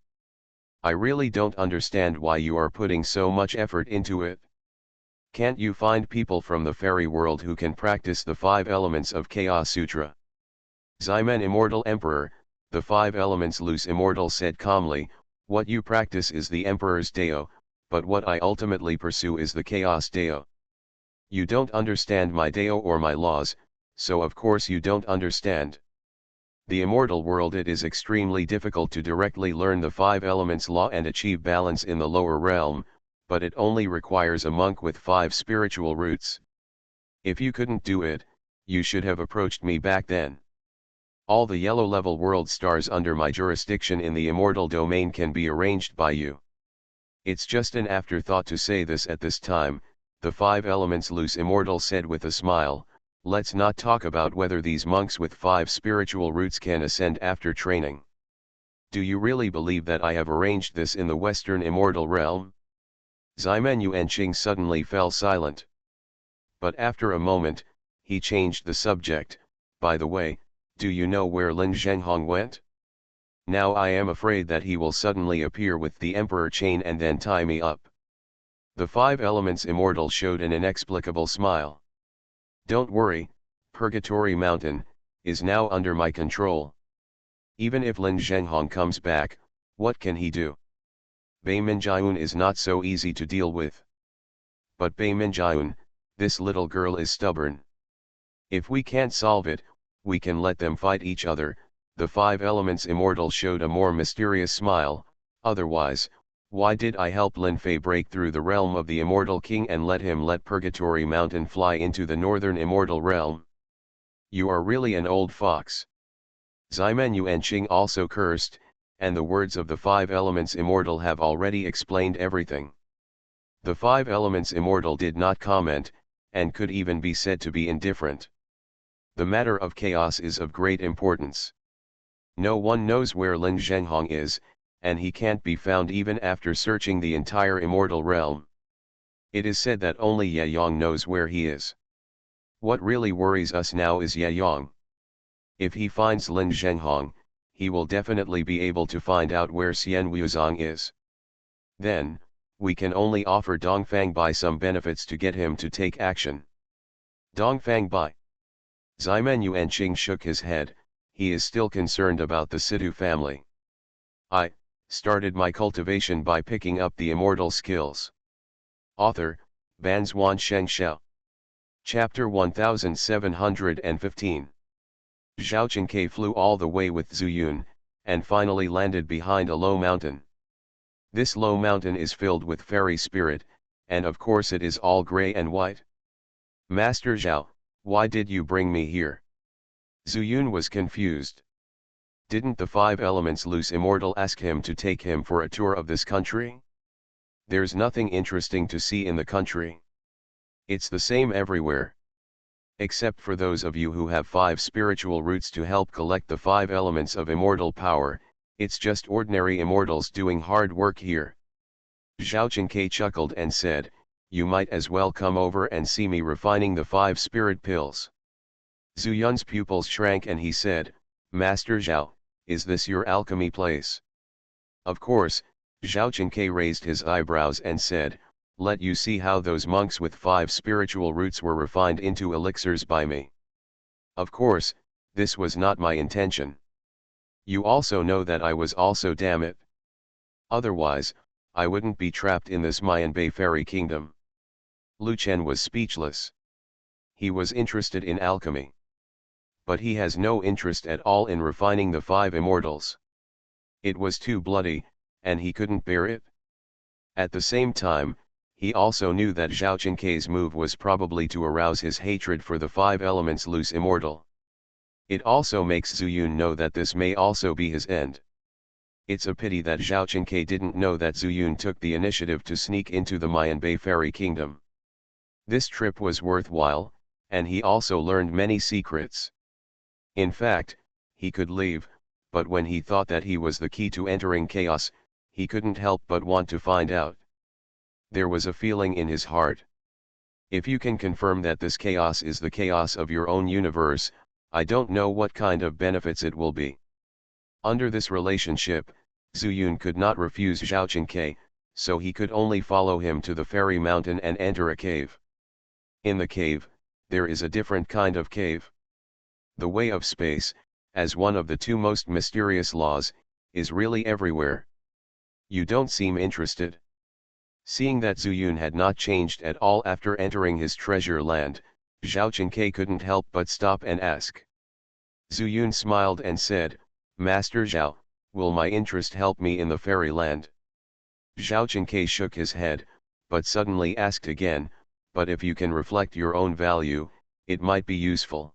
I really don't understand why you are putting so much effort into it. Can't you find people from the fairy world who can practice the 5 elements of Chaos Sutra? Ximen Immortal Emperor, the 5 elements loose immortal said calmly, what you practice is the Emperor's Dao, but what I ultimately pursue is the Chaos Dao. You don't understand my Dao or my laws, so of course you don't understand. The immortal world, it is extremely difficult to directly learn the 5 elements law and achieve balance in the lower realm, but it only requires a monk with 5 spiritual roots. If you couldn't do it, you should have approached me back then. All the yellow-level world stars under my jurisdiction in the immortal domain can be arranged by you. It's just an afterthought to say this at this time, the 5 elements loose immortal said with a smile. Let's not talk about whether these monks with 5 spiritual roots can ascend after training. Do you really believe that I have arranged this in the Western immortal realm? Ximen Yuanqing suddenly fell silent. But after a moment, he changed the subject. By the way, do you know where Lin Zhenghong went? Now I am afraid that he will suddenly appear with the Emperor chain and then tie me up. The 5 elements immortal showed an inexplicable smile. Don't worry, Purgatory Mountain is now under my control. Even if Lin Zhenghong comes back, what can he do? Bei Minjiun is not so easy to deal with. But Bei Minjiun, this little girl is stubborn. If we can't solve it, we can let them fight each other. The 5 elements immortal showed a more mysterious smile. Otherwise, why did I help Lin Fei break through the realm of the immortal king and let him let Purgatory Mountain fly into the northern immortal realm? You are really an old fox. Ximen Yuanqing also cursed, and the words of the 5 elements immortal have already explained everything. The 5 elements immortal did not comment, and could even be said to be indifferent. The matter of chaos is of great importance. No one knows where Lin Zhenghong is, and he can't be found even after searching the entire immortal realm. It is said that only Ye Yang knows where he is. What really worries us now is Ye Yang. If he finds Lin Zhenghong, he will definitely be able to find out where Xian Wuzong is. Then, we can only offer Dongfang Bai some benefits to get him to take action. Dongfang Bai. Ximen Yuanqing shook his head. He is still concerned about the Situ family. I started my cultivation by picking up the immortal skills. Author, Banzuan Xianxia. Chapter 1715. Zhao Qianke flew all the way with Zuyun, and finally landed behind a low mountain. This low mountain is filled with fairy spirit, and of course it is all grey and white. Master Zhao, why did you bring me here? Zuyun was confused. Didn't the 5 elements loose immortal ask him to take him for a tour of this country? There's nothing interesting to see in the country. It's the same everywhere. Except for those of you who have 5 spiritual roots to help collect the 5 elements of immortal power, it's just ordinary immortals doing hard work here. Xianxia chuckled and said, you might as well come over and see me refining the 5 spirit pills. Zuyun's pupils shrank and he said, Master Zhao, is this your alchemy place? Of course, Xianxia raised his eyebrows and said, let you see how those monks with 5 spiritual roots were refined into elixirs by me. Of course, this was not my intention. You also know that I was also, damn it. Otherwise, I wouldn't be trapped in this Mayan Bay fairy kingdom. Lu Chen was speechless. He was interested in alchemy. But he has no interest at all in refining the 5 immortals. It was too bloody, and he couldn't bear it. At the same time, he also knew that Zhao Qinkei's move was probably to arouse his hatred for the 5 elements loose immortal. It also makes Zuyun know that this may also be his end. It's a pity that Zhao Qinkei didn't know that Zuyun took the initiative to sneak into the Mayan Bay fairy kingdom. This trip was worthwhile, and he also learned many secrets. In fact, he could leave, but when he thought that he was the key to entering chaos, he couldn't help but want to find out. There was a feeling in his heart. If you can confirm that this chaos is the chaos of your own universe, I don't know what kind of benefits it will be. Under this relationship, Zuyun could not refuse Zhao Qinkei, so he could only follow him to the fairy mountain and enter a cave. In the cave, there is a different kind of cave. The way of space, as one of the 2 most mysterious laws, is really everywhere. You don't seem interested. Seeing that Zuyun had not changed at all after entering his treasure land, Zhao Qinkei couldn't help but stop and ask. Zuyun smiled and said, Master Zhao, will my interest help me in the fairy land? Zhao Qinkei shook his head, but suddenly asked again, but if you can reflect your own value, it might be useful.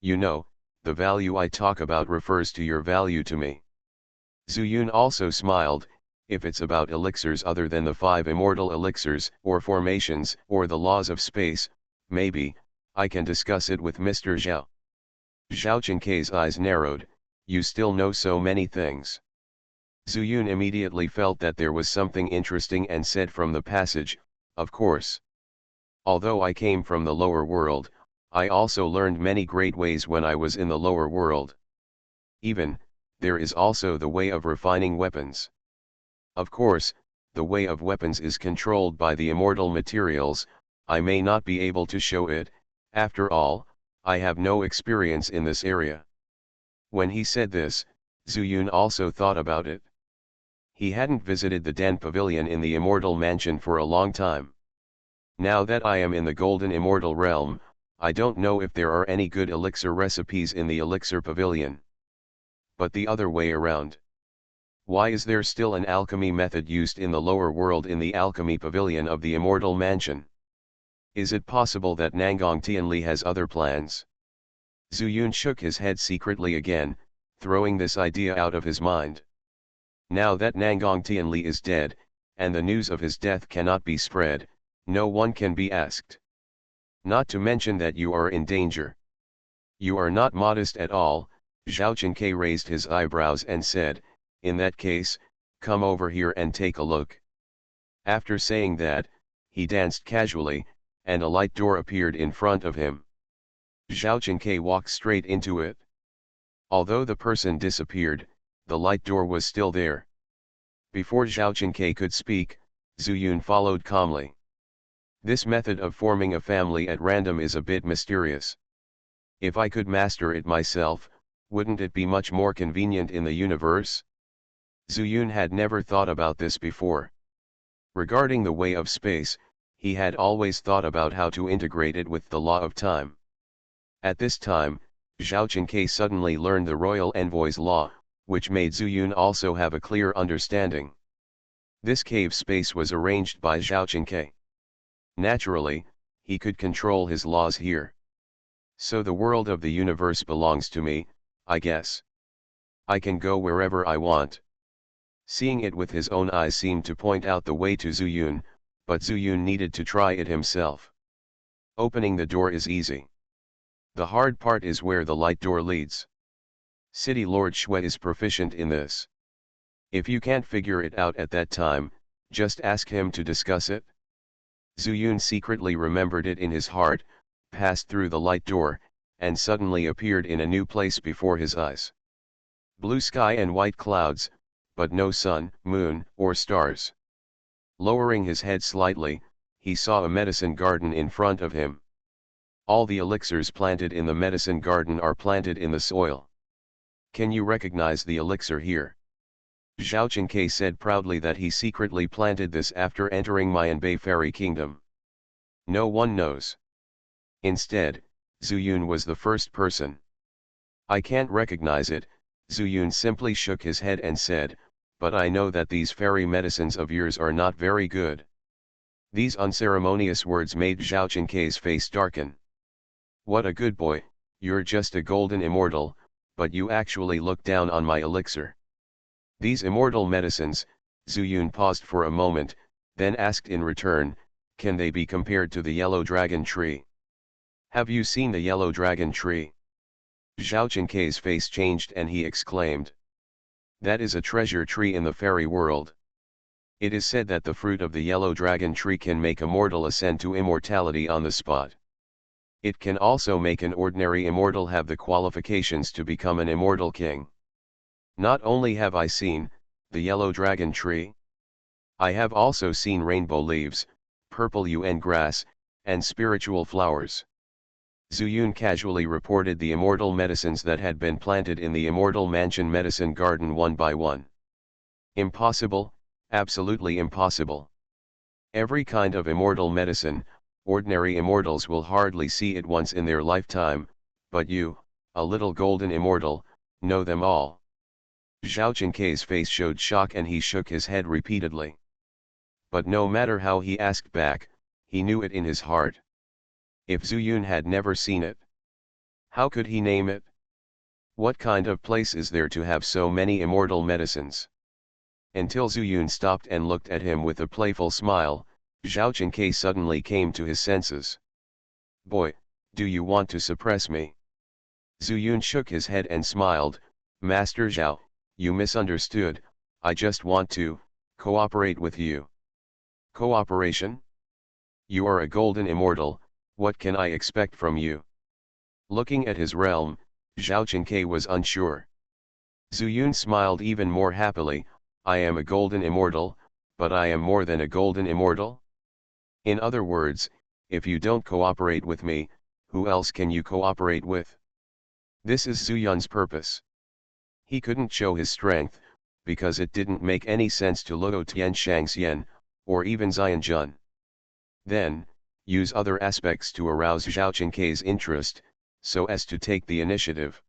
You know, the value I talk about refers to your value to me. Zuyun also smiled, if it's about elixirs other than the 5 immortal elixirs, or formations, or the laws of space, maybe, I can discuss it with Mr. Zhao. Zhao Qinkei's eyes narrowed, you still know so many things. Zuyun immediately felt that there was something interesting and said from the passage, of course. Although I came from the lower world, I also learned many great ways when I was in the lower world. Even, there is also the way of refining weapons. Of course, the way of weapons is controlled by the immortal materials, I may not be able to show it, after all, I have no experience in this area. When he said this, Zuyun also thought about it. He hadn't visited the Den Pavilion in the Immortal Mansion for a long time. Now that I am in the Golden Immortal Realm, I don't know if there are any good elixir recipes in the Elixir Pavilion. But the other way around. Why is there still an alchemy method used in the lower world in the Alchemy Pavilion of the Immortal Mansion? Is it possible that Nangang Tianli has other plans? Zuyun shook his head secretly again, throwing this idea out of his mind. Now that Nangang Tianli is dead, and the news of his death cannot be spread, no one can be asked. Not to mention that you are in danger. You are not modest at all, Zhao Qinkei raised his eyebrows and said, in that case, come over here and take a look. After saying that, he danced casually, and a light door appeared in front of him. Zhao Qinkei walked straight into it. Although the person disappeared, the light door was still there. Before Zhao Qinkei could speak, Zuyun followed calmly. This method of forming a family at random is a bit mysterious. If I could master it myself, wouldn't it be much more convenient in the universe? Zuyun had never thought about this before. Regarding the way of space, he had always thought about how to integrate it with the law of time. At this time, Zhao Qinkei suddenly learned the royal envoy's law, which made Zuyun also have a clear understanding. This cave space was arranged by Zhao Qinkei. Naturally, he could control his laws here. So the world of the universe belongs to me, I guess. I can go wherever I want. Seeing it with his own eyes seemed to point out the way to Zuyun, but Zuyun needed to try it himself. Opening the door is easy. The hard part is where the light door leads. City Lord Shui is proficient in this. If you can't figure it out at that time, just ask him to discuss it. Zuyun secretly remembered it in his heart, passed through the light door, and suddenly appeared in a new place before his eyes. Blue sky and white clouds, but no sun, moon, or stars. Lowering his head slightly, he saw a medicine garden in front of him. All the elixirs planted in the medicine garden are planted in the soil. Can you recognize the elixir here? Xianxia said proudly that he secretly planted this after entering Mayanbei Fairy Kingdom. No one knows. Instead, Zuyun was the first person. I can't recognize it, Zuyun simply shook his head and said, but I know that these fairy medicines of yours are not very good. These unceremonious words made Xianxia's face darken. What a good boy, you're just a golden immortal, but you actually look down on my elixir. These immortal medicines, Zuyun paused for a moment, then asked in return, can they be compared to the yellow dragon tree? Have you seen the yellow dragon tree? Xianxia's face changed and he exclaimed. That is a treasure tree in the fairy world. It is said that the fruit of the yellow dragon tree can make a mortal ascend to immortality on the spot. It can also make an ordinary immortal have the qualifications to become an immortal king. Not only have I seen the yellow dragon tree, I have also seen rainbow leaves, purple yuan grass, and spiritual flowers. Zuyun casually reported the immortal medicines that had been planted in the Immortal Mansion medicine garden one by one. Impossible, absolutely impossible. Every kind of immortal medicine, ordinary immortals will hardly see it once in their lifetime, but you, a little golden immortal, know them all. Xianxia's face showed shock and he shook his head repeatedly. But no matter how he asked back, he knew it in his heart. If Zuyun had never seen it, how could he name it? What kind of place is there to have so many immortal medicines? Until Zuyun stopped and looked at him with a playful smile, Xianxia suddenly came to his senses. Boy, do you want to suppress me? Zuyun shook his head and smiled, Master Zhao, you misunderstood, I just want to cooperate with you. Cooperation? You are a golden immortal, what can I expect from you? Looking at his realm, Xianxia was unsure. Zuyun smiled even more happily, I am a golden immortal, but I am more than a golden immortal? In other words, if you don't cooperate with me, who else can you cooperate with? This is Zuyun's purpose. He couldn't show his strength, because it didn't make any sense to Luo Tian Xiangxian, or even Xianjun. Then, use other aspects to arouse Xianxia's interest, so as to take the initiative.